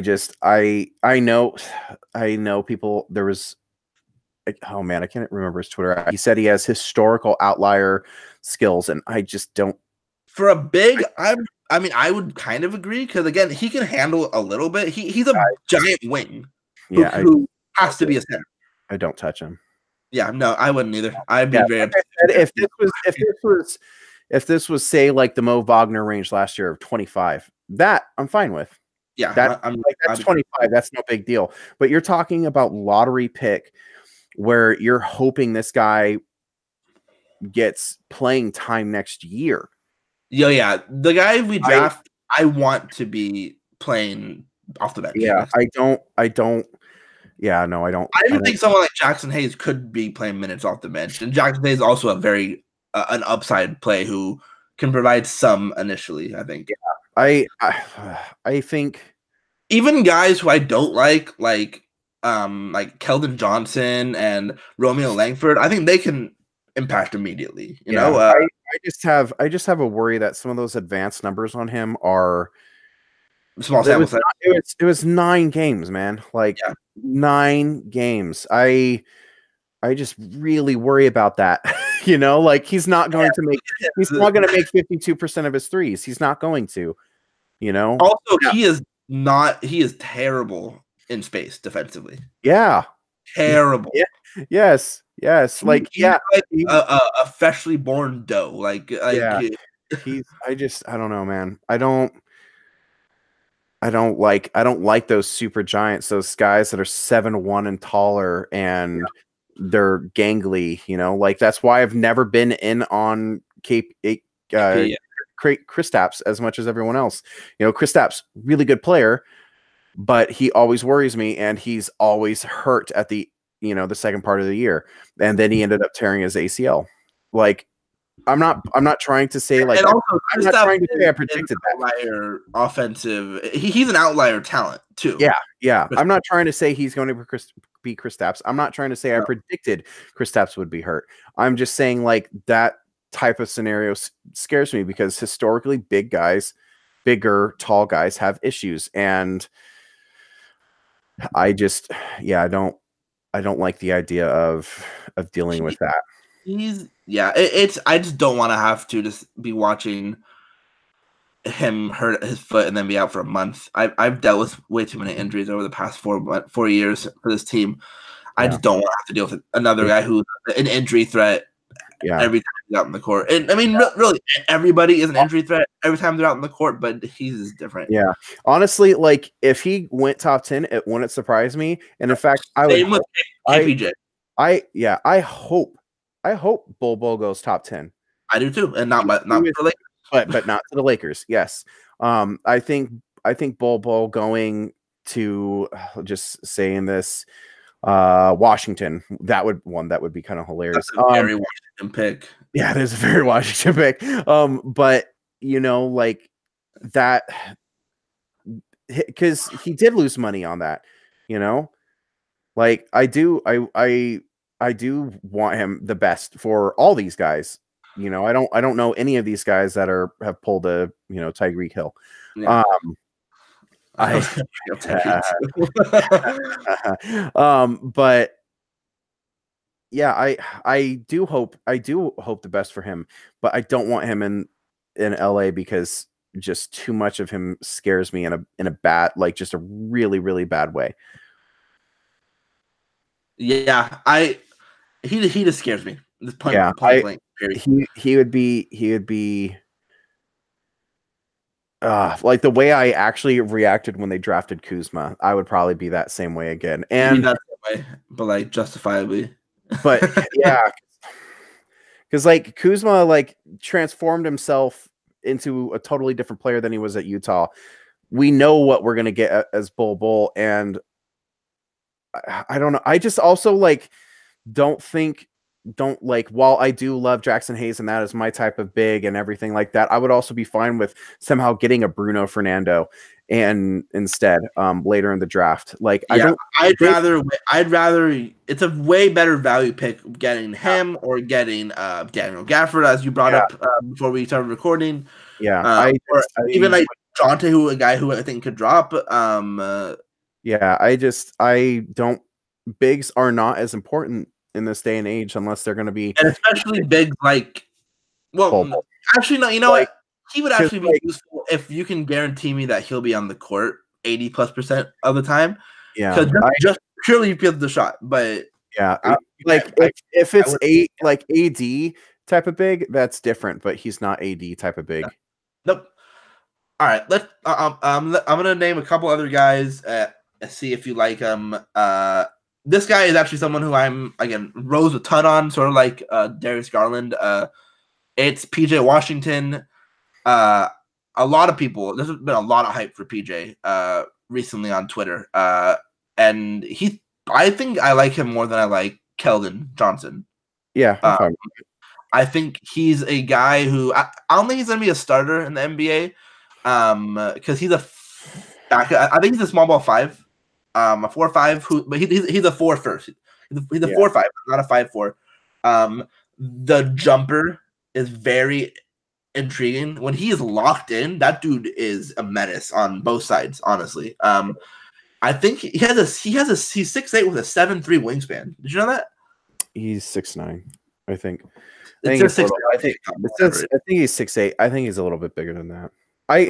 know people. There was, oh man, I can't remember his Twitter. He said he has historical outlier skills, and I just don't. For a big, I would kind of agree because again, he can handle a little bit. He's a giant wing. Who has to be a center. I don't touch him. Yeah, no, I wouldn't either. I'd be very upset. If this was say like the Mo Wagner range last year of 25, that I'm fine with. Yeah, that's 25. That's no big deal. But you're talking about lottery pick where you're hoping this guy gets playing time next year. Yeah. The guy we draft, I want to be playing off the bench. Yeah, I don't. Yeah, no, I don't. I don't think someone like Jackson Hayes could be playing minutes off the bench. And Jackson Hayes is also a very an upside play who can provide some initially, I think. Yeah, I think even guys who I don't like Keldon Johnson and Romeo Langford, I think they can impact immediately. You know, I just have a worry that some of those advanced numbers on him are small sample size. It was 9 games, man. Like 9 games. I just really worry about that. You know, like he's not going to make 52% of his threes. He's not going to, you know. Also, he is terrible in space defensively. Yeah. Terrible. Yeah. Yes. Like a freshly born doe. Like I don't know, man. I don't like those super giants, those guys that are 7'1" and taller and they're gangly, you know, like that's why I've never been in on Kristaps as much as everyone else. You know, Kristaps, really good player, but he always worries me and he's always hurt at the second part of the year. And then he ended up tearing his ACL. Like, I'm not trying to say like I'm not trying to say I predicted that. Offensive, he's an outlier talent too. Yeah. I'm not trying to say he's going to be Kristaps. I'm not trying to say I predicted Kristaps would be hurt. I'm just saying like that type of scenario scares me because historically bigger, tall guys have issues, and I don't like the idea of dealing with that. I just don't want to have to just be watching him hurt his foot and then be out for a month. I've dealt with way too many injuries over the past 4 years for this team. I just don't want to have to deal with another guy who's an injury threat every time he's out in the court. And I mean, really, everybody is an injury threat every time they're out in the court, but he's different. Yeah, honestly, like if he went top 10, it wouldn't surprise me. And in fact, I hope Bol Bol goes top 10. I do too, and not for the Lakers. But not to the Lakers. Yes. I think Bol Bol going to, just saying this, Washington, that would be kind of hilarious. That's a very Washington pick. Yeah, it is a very Washington pick. But you know, like that, because he did lose money on that, you know. Like I do want him the best for all these guys. You know, I don't know any of these guys that have pulled a, Tyreek Hill. Yeah. But yeah, I do hope the best for him, but I don't want him in LA because just too much of him scares me in a bad, like just a really, really bad way. Yeah, he just scares me. He would be like the way I actually reacted when they drafted Kuzma, I would probably be that same way again. And that way, but like justifiably. But yeah, because like Kuzma like transformed himself into a totally different player than he was at Utah. We know what we're gonna get as Bol Bol, and I don't know. I just also like don't think don't like, while I do love Jackson Hayes and that is my type of big and everything like that, I would also be fine with somehow getting a Bruno Fernando and instead later in the draft. Like I'd rather it's a way better value pick getting him or getting Daniel Gafford, as you brought up before we started recording. Or even like Jonte, a guy who I think could drop. I don't. Bigs are not as important in this day and age unless they're going to be, and especially bigs like. Well, actually, no. You know what? He would actually be useful if you can guarantee me that he'll be on the court 80+% of the time. Yeah, because just purely because of the shot. But yeah, if it's like AD type of big, that's different. But he's not AD type of big. Nope. All right, let's. I'm gonna name a couple other guys. See if you like them. This guy is actually someone who I'm rose a ton on, sort of like Darius Garland. It's PJ Washington. A lot of people. There's been a lot of hype for PJ recently on Twitter. And I think I like him more than I like Keldon Johnson. Yeah. I think he's a guy who I don't think he's gonna be a starter in the NBA. Because he's I think he's a small ball 5, a 4-5 but he's a 4 first. He's a 4-5, not a 5-4. The jumper is very intriguing. When he is locked in, that dude is a menace on both sides, honestly. I think he's 6'8" with a 7'3" wingspan. Did you know that? He's 6'9", I think. I think he's 6'8". I think he's a little bit bigger than that. Me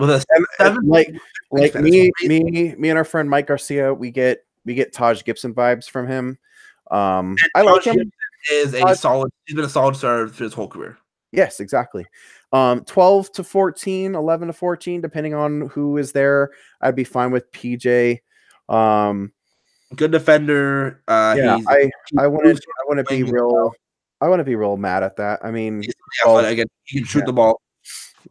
and our friend Mike Garcia, we get Taj Gibson vibes from him. I like him. He's been a solid starter through his whole career. Yes, exactly. 12 to 14, 11 to 14, depending on who is there. I'd be fine with PJ. Good defender. I want to be real mad at that. I mean, he can shoot the ball.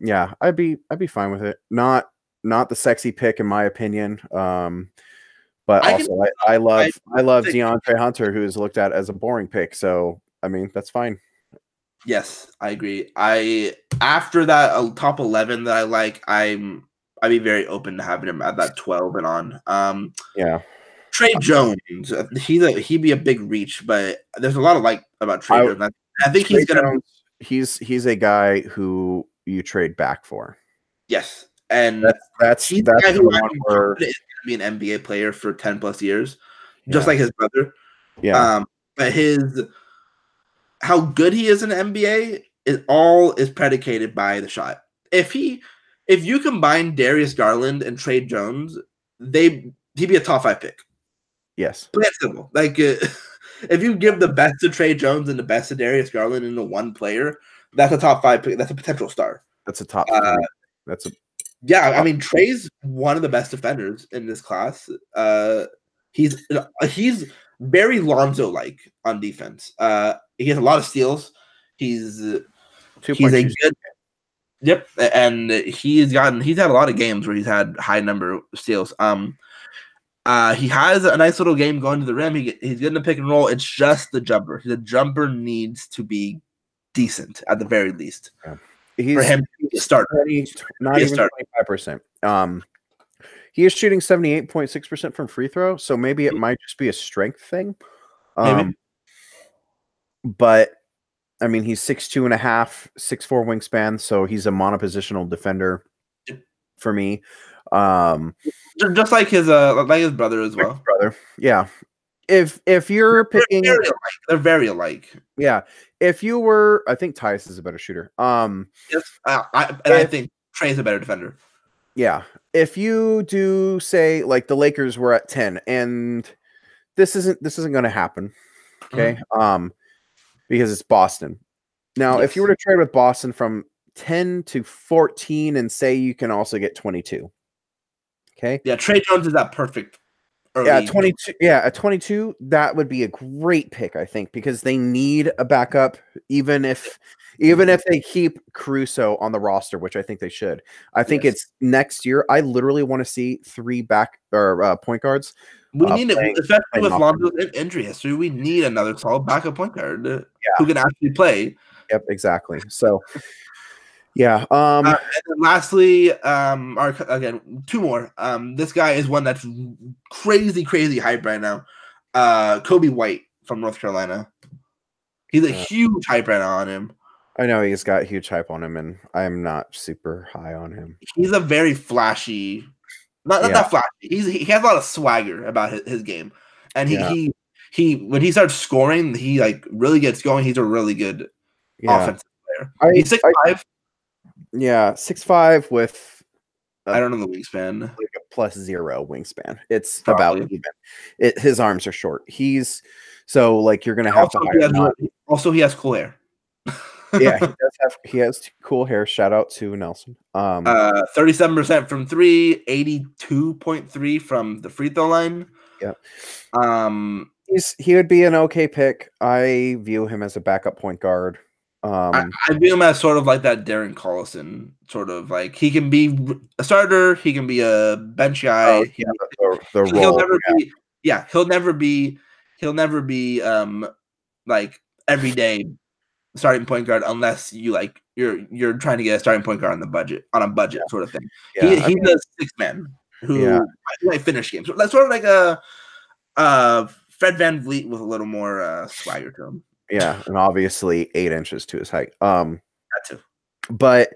Yeah, I'd be fine with it. Not the sexy pick in my opinion. But I love DeAndre Hunter, who is looked at as a boring pick. So I mean, that's fine. Yes, I agree. After that top 11 that I like, I'd be very open to having him at that 12 and on. Trey Jones, he'd be a big reach, but there's a lot of about Trey Jones. I think he's a guy who you trade back for. Yes, and that's the guy who is going to be an NBA player for 10+ years, just like his brother. Yeah, but how good he is in the NBA is predicated by the shot. If you combine Darius Garland and Trey Jones, he'd be a top 5 pick. Yes, that's simple. If you give the best to Trey Jones and the best to Darius Garland into one player, that's a top 5 pick. That's a potential star. That's a top. I mean, Trey's one of the best defenders in this class. He's very Lonzo-like on defense. He has a lot of steals. He's a good. Yep, and he's had a lot of games where he's had high number of steals. He has a nice little game going to the rim. He's getting a pick and roll. It's just the jumper. The jumper needs to be decent at the very least. Yeah. For him to start. Not even 25%. He is shooting 78.6% from free throw, so maybe it might just be a strength thing. But I mean, he's 6'2.5", 6'4" wingspan, so he's a monopositional defender for me. Just like his brother as well. Brother, yeah. If you're picking, they're very alike. Yeah. If you were, I think Tyus is a better shooter. Yes, I think Trey's a better defender. Yeah. If you do say like the Lakers were at 10, and this isn't going to happen, okay? Because it's Boston. Now, if you were to trade with Boston from 10 to 14, and say you can also get 22, okay? Yeah, Trey Jones is that perfect. At 22, at 22, that would be a great pick, I think, because they need a backup, even if they keep Caruso on the roster, which I think they should. I think it's next year. I literally want to see 3 point guards We need it, especially playing with offense. Lonzo's injury history. We need another solid backup point guard who can actually play. Yep, exactly. So, yeah. And then lastly, again, two more. This guy is one that's crazy hype right now. Kobe White from North Carolina. He's a huge hype right now on him. I know he's got huge hype on him, and I'm not super high on him. He's a very flashy, not flashy. He has a lot of swagger about his game, and he when he starts scoring, he like really gets going. He's a really good offensive player. He's 6'5". Yeah, 6'5" with I don't know the wingspan. Like a +0 wingspan. It's probably about even. His arms are short. He's so like you're gonna have to hire. Also, he has cool hair. Yeah, he has cool hair. Shout out to Nelson. 37% from 3, 82.3 from the free throw line. Yeah. He would be an okay pick. I view him as a backup point guard. I view him as sort of like that Darren Collison, sort of like he can be a starter, he can be a bench guy. He'll never be like everyday starting point guard unless you're trying to get a starting point guard on a budget sort of thing. Yeah, he's a sixth man who might finish games. So that's sort of like a Fred VanVleet with a little more swagger to him. Yeah, and obviously 8 inches to his height. That too. But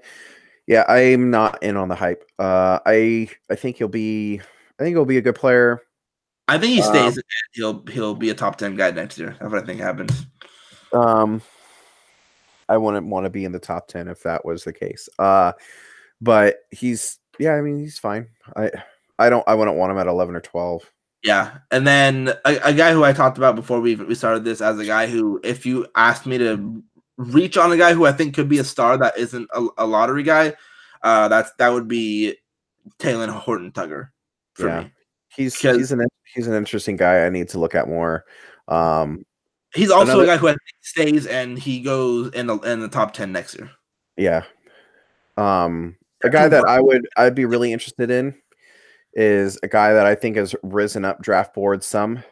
yeah, I'm not in on the hype. I think he'll be a good player. I think he stays. He'll be a top 10 guy next year. That's what I think happens. I wouldn't want to be in the top 10 if that was the case. But he's fine. I wouldn't want him at 11 or 12. Yeah, and then a guy who I talked about before we started this as a guy who, if you asked me to reach on a guy who I think could be a star that isn't a lottery guy, that would be Talen Horton-Tucker for me. He's an interesting guy. I need to look at more. He's also a guy who I think stays and he goes in the top 10 next year. Yeah. A guy that I'd be really interested in is a guy that I think has risen up draft boards some.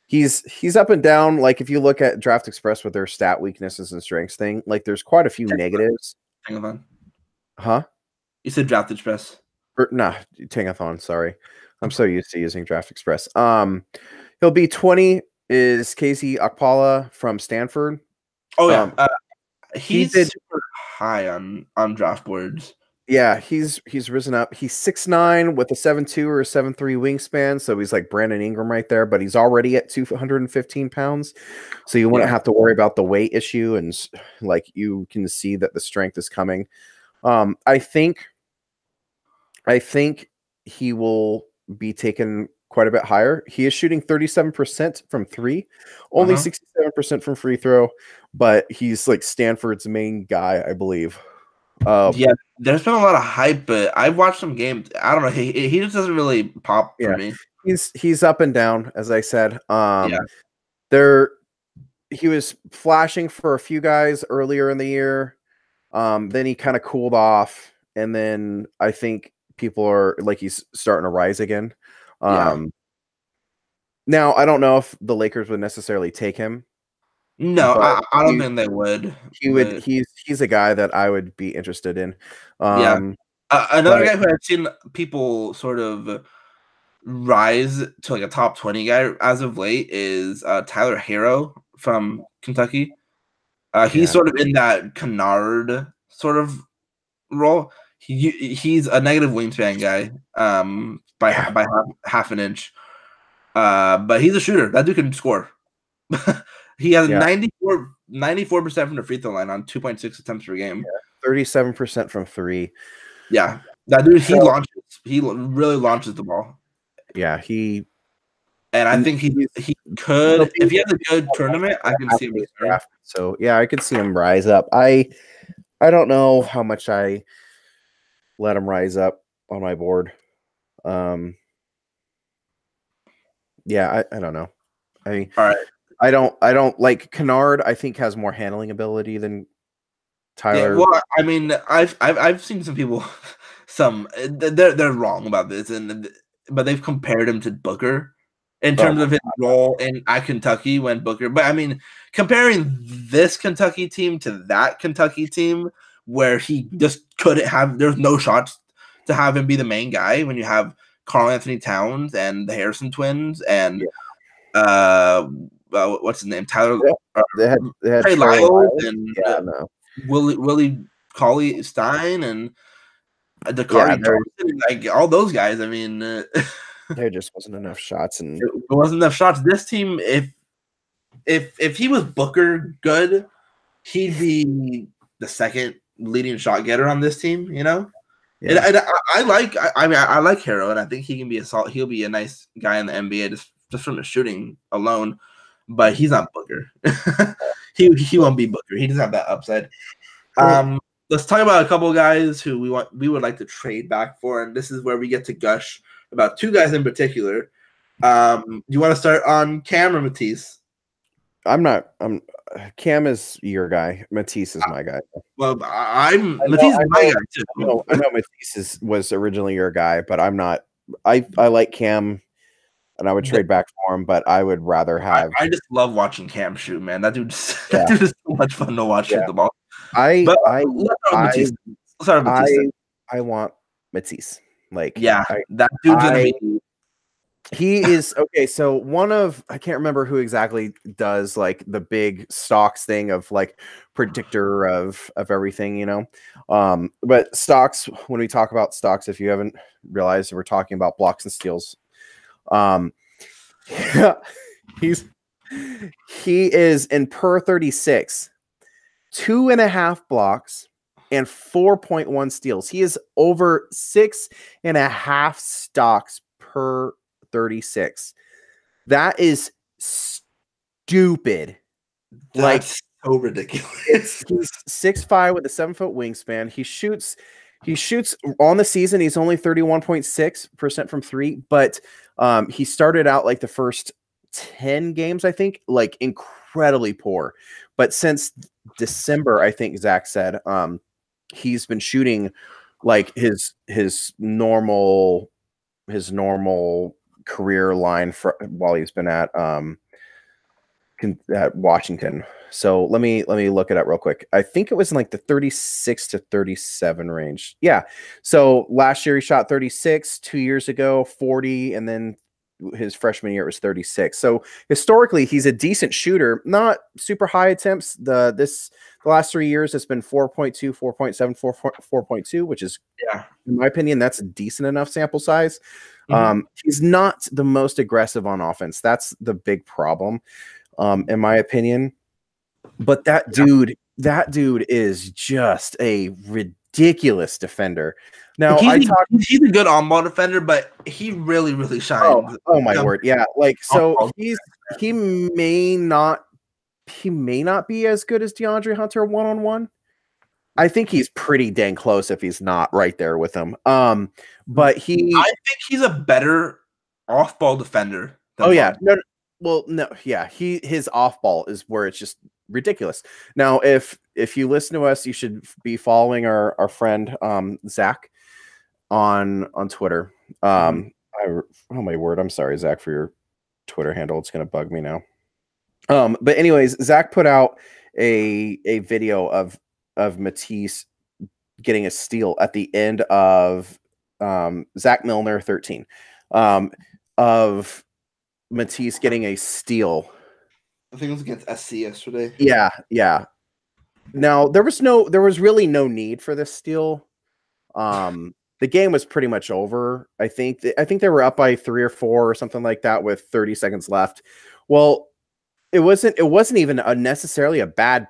He's up and down. Like if you look at Draft Express with their stat weaknesses and strengths thing, like there's quite a few negatives. Tangathon. Huh? You said Draft Express. Tangathon, sorry. I'm so used to using Draft Express. He'll be 20 is Casey Okpala from Stanford. Oh yeah. He's super high on draft boards. Yeah, he's risen up. He's 6'9" with a 7'2" or a 7'3" wingspan, so he's like Brandon Ingram right there, but he's already at 215 pounds. So you wouldn't have to worry about the weight issue, and like you can see that the strength is coming. I think he will be taken quite a bit higher. He is shooting 37% from 3, only 67% from free throw, but he's like Stanford's main guy, I believe. Yeah, there's been a lot of hype, but I've watched some games. I don't know. He just doesn't really pop for me. He's up and down, as I said. He was flashing for a few guys earlier in the year. Then he kind of cooled off, and then I think people are like he's starting to rise again. Now I don't know if the Lakers would necessarily take him. No, I don't think they would. He's a guy that I would be interested in. Another guy who I've seen people sort of rise to like a top 20 guy as of late is Tyler Herro from Kentucky. He's sort of in that Kennard sort of role. He's a negative wingspan guy by half an inch. But he's a shooter. That dude can score. He has 94% from the free throw line on 2.6 attempts per game. 37% from 3. Yeah. That dude, he really launches the ball. Yeah, I think he could, if he has a good tournament, I can see him draft. So yeah, I could see him rise up. I don't know how much I let him rise up on my board. Yeah, I don't know. All right. I don't like Kennard. I think has more handling ability than Tyler. Yeah, well, I mean, I've seen some people, they're wrong about this, and but they've compared him to Booker in terms of his role at Kentucky when Booker. But I mean, comparing this Kentucky team to that Kentucky team where he just couldn't have, there's no shots to have him be the main guy when you have Karl Anthony Towns and the Harrison twins and what's his name, Tyler, they had Trey Lyles and Willie Cauley Stein and Dakari Johnson, like all those guys. I mean, there just wasn't enough shots, and there wasn't enough shots. This team, if he was Booker good, he'd be the second leading shot getter on this team. You know, and I like Harrow, and I think he can be he'll be a nice guy in the NBA just from the shooting alone. But he's not Booker. he won't be Booker. He doesn't have that upside. Let's talk about a couple of guys who we would like to trade back for, and this is where we get to gush about two guys in particular. Do you want to start on Cam or Matisse? Cam is your guy. Matisse is my guy. Well, Matisse is my guy too. I know Matisse was originally your guy, but I'm not. I like Cam. And I would trade back for him, but I would rather have. I just love watching Cam shoot, man. That dude is so much fun to watch shoot the ball. I want Matisse. Like, that dude's gonna be. He is okay. So I can't remember who exactly does like the big stocks thing of like predictor of everything, you know. But stocks, when we talk about stocks, if you haven't realized, we're talking about blocks and steals. He is in per 36, 2.5 blocks and 4.1 steals. He is over 6.5 stocks per 36. That is stupid. That's so ridiculous. He's 6'5" with a 7-foot wingspan. He shoots on the season. He's only 31.6% from three, but he started out like the first 10 games, I think, like incredibly poor. But since December, I think Zach said, he's been shooting like his normal career line while he's been at Washington. So let me look it up real quick. I think it was in like the 36 to 37 range. Yeah. So last year he shot 36, 2 years ago 40, and then his freshman year it was 36. So historically he's a decent shooter, not super high attempts. The last 3 years it's been 4.2, 4.7, 4.2, which is, in my opinion, that's a decent enough sample size. He's not the most aggressive on offense. That's the big problem, in my opinion. But that dude is just a ridiculous defender. Now he's a good on-ball defender, but he really, really shines. Oh my word. Yeah. Like, so he may not be as good as DeAndre Hunter one-on-one. I think he's pretty dang close if he's not right there with him. But I think he's a better off-ball defender. His off-ball is where it's just ridiculous. Now, if you listen to us, you should be following our friend Zach on Twitter. Oh my word, I'm sorry, Zach, for your Twitter handle. It's gonna bug me now. But anyways, Zach put out a video of Matisse getting a steal at the end of Zach Milner 13 of Matisse getting a steal. I think it was against SC yesterday. Yeah. Now there was really no need for this steal. The game was pretty much over. I think they were up by 3 or 4 or something like that with 30 seconds left. Well, it wasn't even necessarily a bad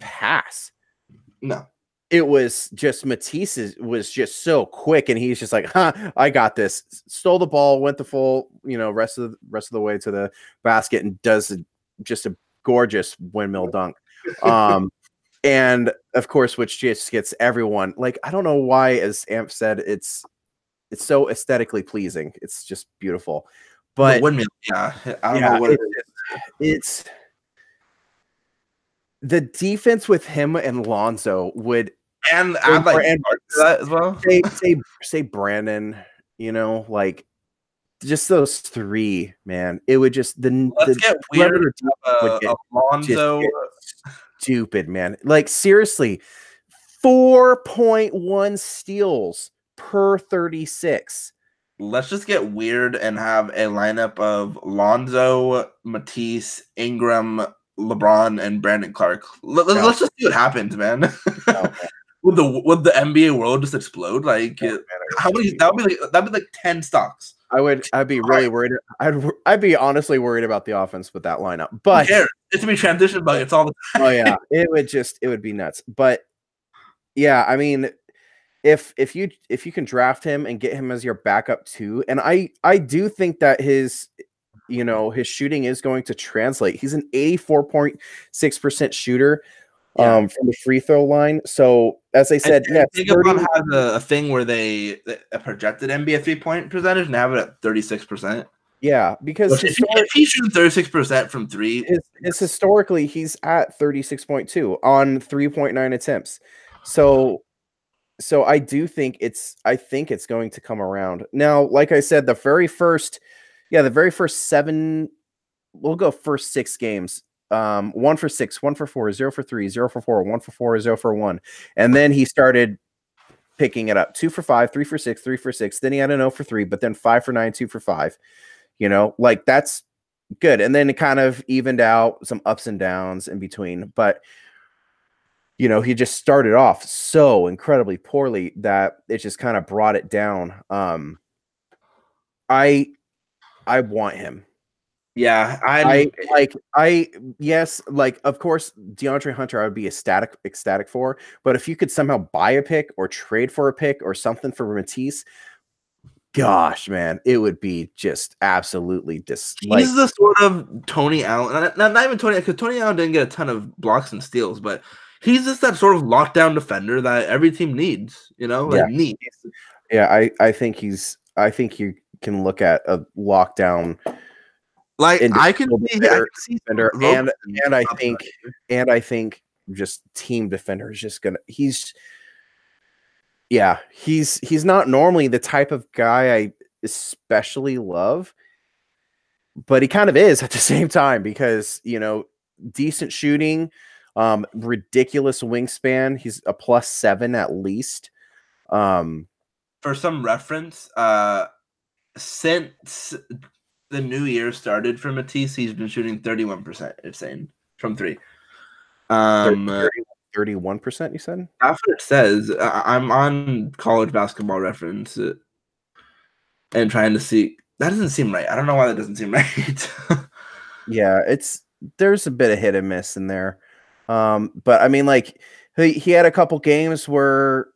pass. No. It was just Matisse was just so quick, and he's just like, I got this. Stole the ball, went the full, rest of the way to the basket, and does just a gorgeous windmill dunk. And of course, which just gets everyone, like, I don't know why, as Amp said, it's so aesthetically pleasing. It's just beautiful. But the windmill, I don't know what it's the defense with him and Lonzo would, and I'd like that as well. Say Brandon, like just those three, man. It would just Let's get weird. Would get Alonzo, stupid, man. Like seriously, 4.1 steals per 36. Let's just get weird and have a lineup of Lonzo, Matisse, Ingram, LeBron, and Brandon Clark. Let's just see what happens, man. Would the NBA world just explode? Like how many? That'd be like 10 stocks. I'd be really worried. I'd be honestly worried about the offense with that lineup. But it's to be transition, but it's all the time. Oh yeah, it would be nuts. But yeah, I mean, if you can draft him and get him as your backup too, and I do think that his shooting is going to translate. He's an 84.6% shooter from the free throw line. So as I said, LeBron has a thing where a projected NBA 3-point percentage and have it at 36%. Yeah, because if he shoots 36% from three, his historically he's at 36.2 on 3.9 attempts. So I do think it's going to come around. Now, like I said, the very first 7, we'll go first 6 games. 1 for 6, 1 for 4, 0 for 3, 0 for 4, 1 for 4, 0 for 1. And then he started picking it up. 2 for 5, 3 for 6, 3 for 6. Then he had an 0 for 3, but then 5 for 9, 2 for 5. Like that's good. And then it kind of evened out, some ups and downs in between. But he just started off so incredibly poorly that it just kind of brought it down. I want him. Yeah, yes, like of course DeAndre Hunter I would be ecstatic for, but if you could somehow buy a pick or trade for a pick or something for Matisse, gosh, man, it would be just absolutely he's the sort of Tony Allen, not even Tony, because Tony Allen didn't get a ton of blocks and steals, but he's just that sort of lockdown defender that every team needs, needs. Yeah, I think you can look at a lockdown. Like I can see defender, and I think just team defender is just gonna. He's not normally the type of guy I especially love, but he kind of is at the same time because decent shooting, ridiculous wingspan. He's a +7 at least. For some reference, since the new year started for Matisse, he's been shooting 31%. It's saying from 3. 31%. You said that's what it says. I'm on College Basketball Reference and trying to see. That doesn't seem right. I don't know why that doesn't seem right. Yeah, there's a bit of hit and miss in there. But I mean, like he had a couple games where.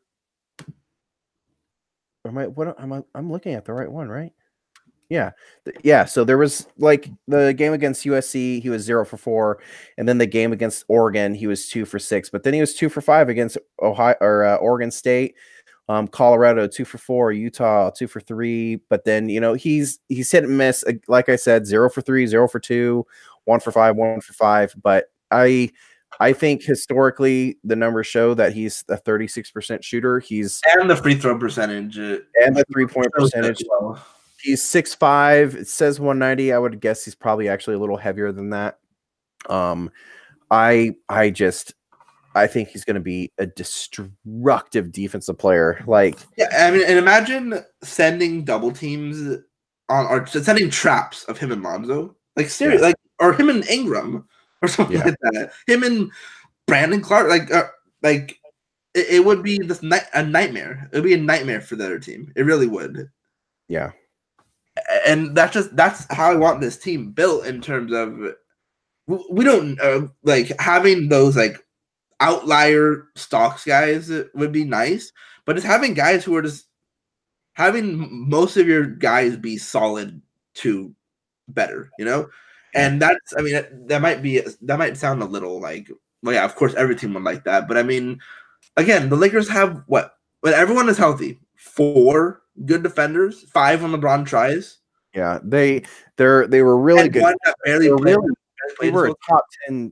I'm looking at the right one, right? Yeah. So there was like the game against USC, he was 0 for 4, and then the game against Oregon, he was 2 for 6. But then he was 2 for 5 against Ohio or Oregon State, Colorado 2 for 4, Utah 2 for 3. But then he's hit and miss. Like I said, 0 for 3, 0 for 2, 1 for 5, 1 for 5. But I think historically the numbers show that he's a 36% shooter. And the free throw percentage and the 3-point percentage. He's 6'5". It says 190. I would guess he's probably actually a little heavier than that. I think he's going to be a destructive defensive player. Like, yeah, I mean, and imagine sending double teams or sending traps of him and Lonzo, like seriously, like or him and Ingram or something like that. Him and Brandon Clark, it would be a nightmare. It would be a nightmare for the other team. It really would. Yeah. And that's how I want this team built in terms of we don't like having those like outlier stocks guys would be nice, but it's having guys who are just having most of your guys be solid to better, and that's that might sound a little like, well, yeah, of course every team would like that, but I mean, again, the Lakers have when everyone is healthy, 4 good defenders, 5 when LeBron tries. Yeah, they were really and good. They were a top 10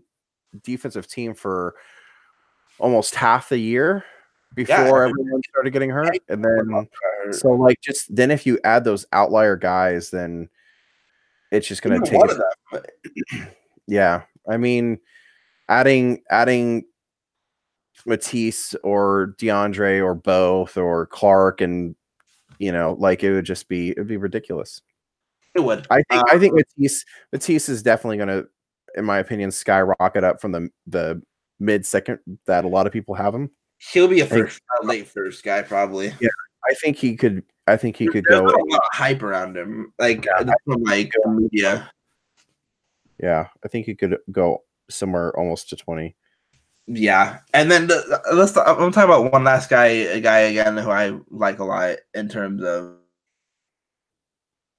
defensive team for almost half the year, before everyone started getting hurt, and then so like just then if you add those outlier guys, then it's just going to take one of them. Yeah, I mean, adding Matisse or DeAndre or both or Clark, and like it'd be ridiculous. It would. I think Matisse is definitely going to, in my opinion, skyrocket up from the mid second that a lot of people have him. He'll be a late first guy probably. Yeah, I think he could. There's go. A lot of hype around him, from media. Yeah, I think he could go somewhere almost to 20. Yeah, and then I'm talking about one last guy, again who I like a lot in terms of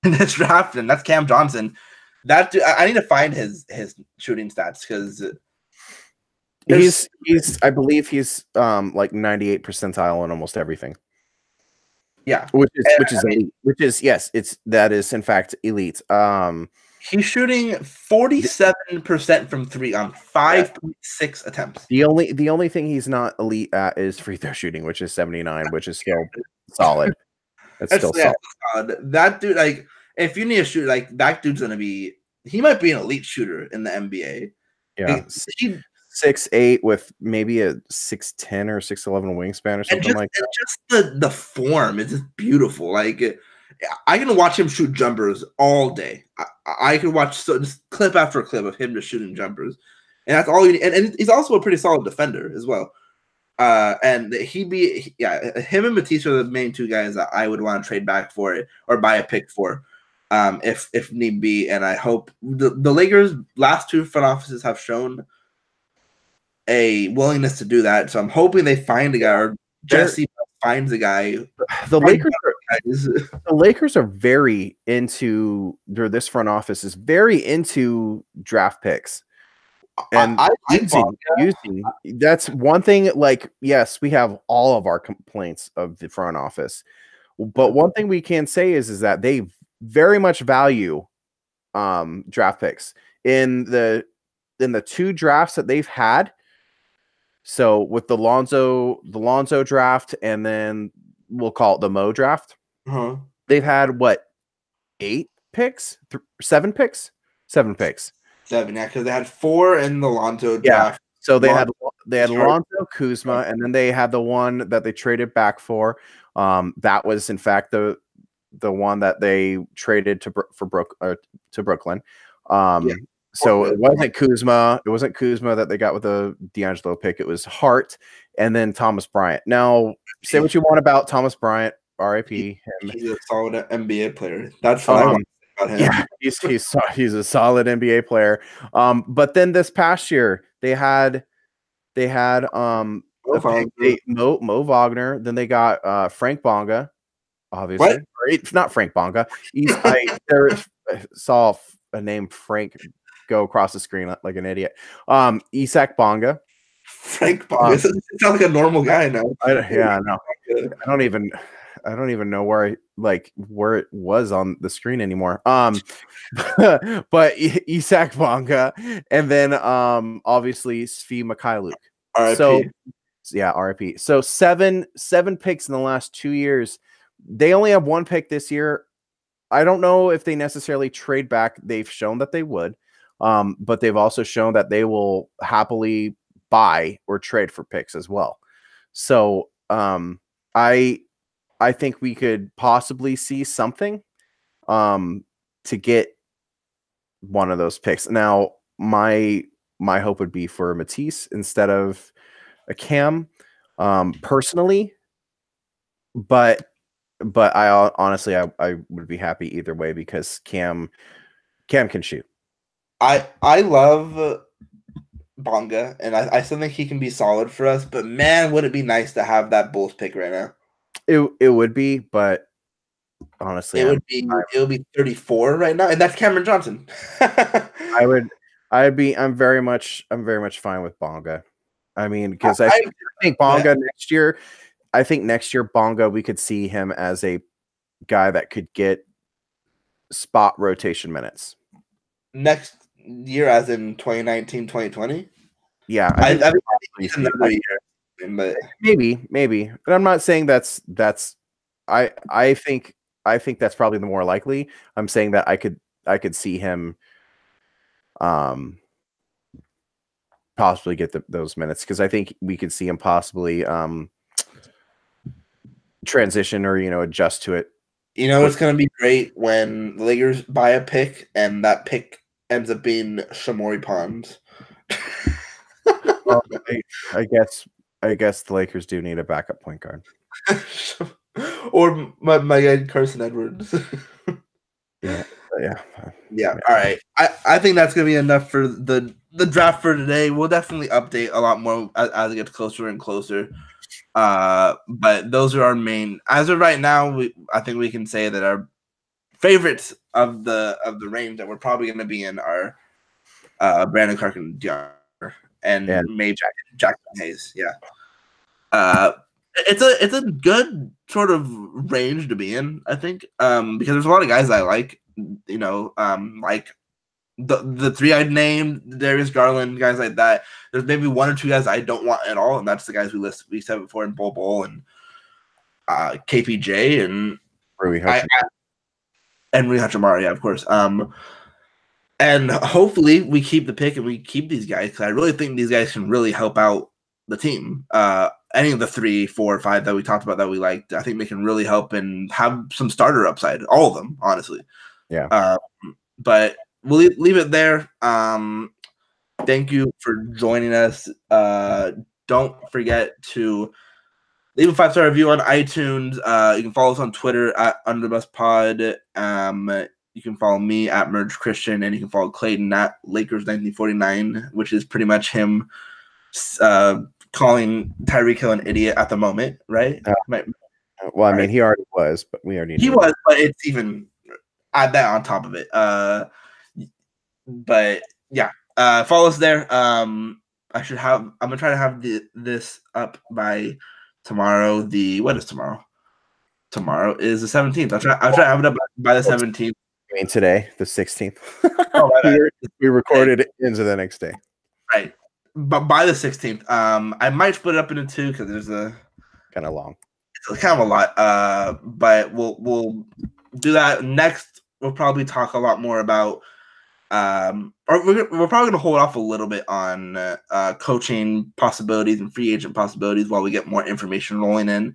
this draft, and that's Cam Johnson. That I need to find his shooting stats because he's I believe he's like 98 percentile in almost everything. Yeah, which is elite. Which is yes, that is in fact elite. He's shooting 47% from 3 on 5.6 attempts. The only thing he's not elite at is free throw shooting, which is 79, which is still solid. That's still solid. That dude, like, if you need a shooter, like that dude's he might be an elite shooter in the NBA. Yeah, 6'8" with maybe a 6'10" or 6'11" wingspan or something like that. Just the form is just beautiful. Like, I can watch him shoot jumpers all day. I can watch just clip after clip of him just shooting jumpers, and that's all you need. And he's also a pretty solid defender as well. And him and Matisse are the main two guys that I would want to trade back for it or buy a pick for, if need be. And I hope the Lakers' last two front offices have shown a willingness to do that. So I'm hoping they find a guy, or Jesse finds a guy. The Lakers are very into, or this front office is very into draft picks. And using that's one thing. Like, yes, we have all of our complaints of the front office, but one thing we can say is that they very much value draft picks in the two drafts that they've had. So with the Lonzo draft, and then we'll call it the Mo draft. They've had what, 8 picks, 7 picks, 7 picks. 7, yeah, because they had 4 in the Lonzo draft. So they had Lonzo, Kuzma, and then they had the one that they traded back for. That was in fact the one that they traded to Brooklyn. So it wasn't Kuzma. It wasn't Kuzma that they got with the D'Angelo pick. It was Hart and then Thomas Bryant. Now, say what you want about Thomas Bryant. R.I.P. him. He's a solid NBA player. That's what I want to say about him. Yeah, he's a solid NBA player. But then this past year they had Mo Wagner. Then they got Frank Bonga, obviously. What? It's not Frank Bonga. I saw a name Frank go across the screen like an idiot. Isaac Bonga. Frank Bonga. It sounds like a normal guy now. I know. I don't even know where it was on the screen anymore. But Isaac Bonga, and then obviously Svi Mikhailuk. RIP. So yeah, RIP. So seven picks in the last 2 years. They only have 1 pick this year. I don't know if they necessarily trade back. They've shown that they would, but they've also shown that they will happily buy or trade for picks as well. So I think we could possibly see something to get one of those picks. Now, my hope would be for Matisse instead of a Cam, personally. But I honestly I would be happy either way because Cam can shoot. I love Bonga, and I still think he can be solid for us. But man, would it be nice to have that Bulls pick right now? It would be, but honestly, it would be 34 right now, and that's Cameron Johnson. I'm very much fine with Bonga. I mean, because I think Bonga next year. I think next year Bonga, we could see him as a guy that could get spot rotation minutes. Next year, as in 2019, 2020? Yeah. I think another year. but maybe. But I'm not saying that's. I think that's probably the more likely. I'm saying that I could see him, possibly get those minutes, because I think we could see him possibly transition or adjust to it. It's going to be great when the Lakers buy a pick and that pick ends up being Shamori Pons. Well, I guess the Lakers do need a backup point guard. Or my guy Carson Edwards. Yeah. All right. I think that's gonna be enough for the draft for today. We'll definitely update a lot more as it gets closer and closer. But those are our main. As of right now, I think we can say that our favorites of the range that we're probably going to be in are Brandon Clarke and DeAndre and maybe Jackson Hayes. Yeah. It's a good sort of range to be in, I think, because there's a lot of guys I like, like the three I named, Darius Garland, guys like that. There's maybe one or two guys I don't want at all, and that's the guys we said before in Bol and KPJ and Rui Hachimura, yeah, of course. And hopefully we keep the pick and we keep these guys, because I really think these guys can really help out the team. Any of the 3, 4, 5 that we talked about that we liked, I think they can really help and have some starter upside. All of them, honestly. Yeah. But we'll leave it there. Thank you for joining us. Don't forget to leave a 5-star review on iTunes. You can follow us on Twitter at UnderBusPod. You can follow me at Merge Christian, and you can follow Clayton at Lakers1949, which is pretty much him calling Tyreek Hill an idiot at the moment, right? Well, I mean, he already was, but we already knew was, but it's even add that on top of it. But yeah, follow us there. I'm gonna try to have this up by tomorrow. What is tomorrow? Tomorrow is the 17th. I'll try to have it up by the 17th. I mean, today, the 16th. We recorded it into the next day. Right. But by the 16th, I might split it up into 2 because there's a kind of long. It's kind of a lot. But we'll do that next. We'll probably talk a lot more about or we're probably gonna hold off a little bit on coaching possibilities and free agent possibilities while we get more information rolling in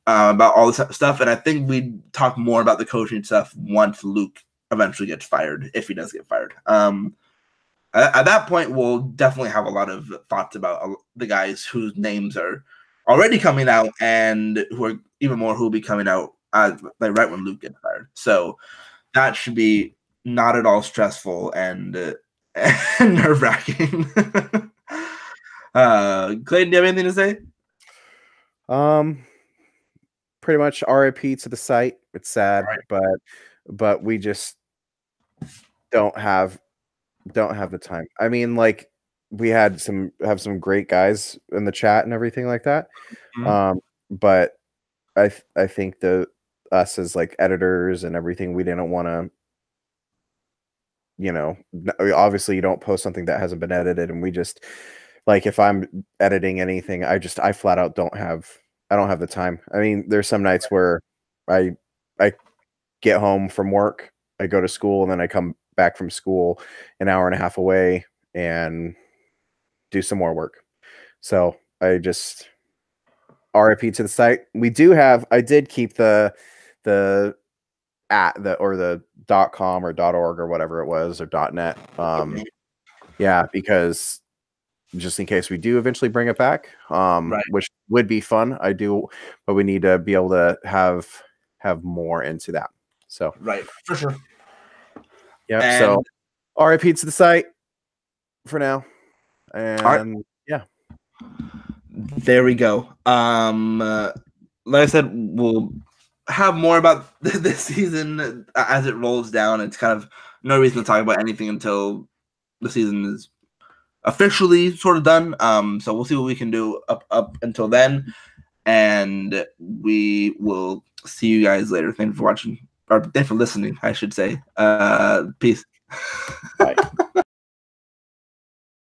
about all this stuff. And I think we talk more about the coaching stuff once Luke eventually gets fired, if he does get fired. At that point, we'll definitely have a lot of thoughts about the guys whose names are already coming out and who are even more who will be coming out right when Luke gets fired. So that should be not at all stressful and nerve-wracking. Clayton, do you have anything to say? Pretty much RIP to the site. It's sad, right. but we just don't have the time. I mean, like, we have some great guys in the chat and everything like that. Mm-hmm. But I think us as like editors and everything, we didn't want to, obviously you don't post something that hasn't been edited, and we just, like, if I'm editing anything, I flat out don't have the time. I mean, there's some nights where I get home from work, I go to school, and then I come back from school an hour and a half away and do some more work. So I just RIP to the site. I did keep the .com or .org or whatever it was, or .net. Yeah, because just in case we do eventually bring it back, which would be fun. But we need to be able to have more into that. So right, for sure. Yeah. So RIP to the site for now. And yeah. There we go. Like I said, we'll have more about this season as it rolls down. It's kind of no reason to talk about anything until the season is officially sort of done. So we'll see what we can do up until then. And we will see you guys later. Thanks for watching. Or thanks for listening, I should say. Peace. Bye.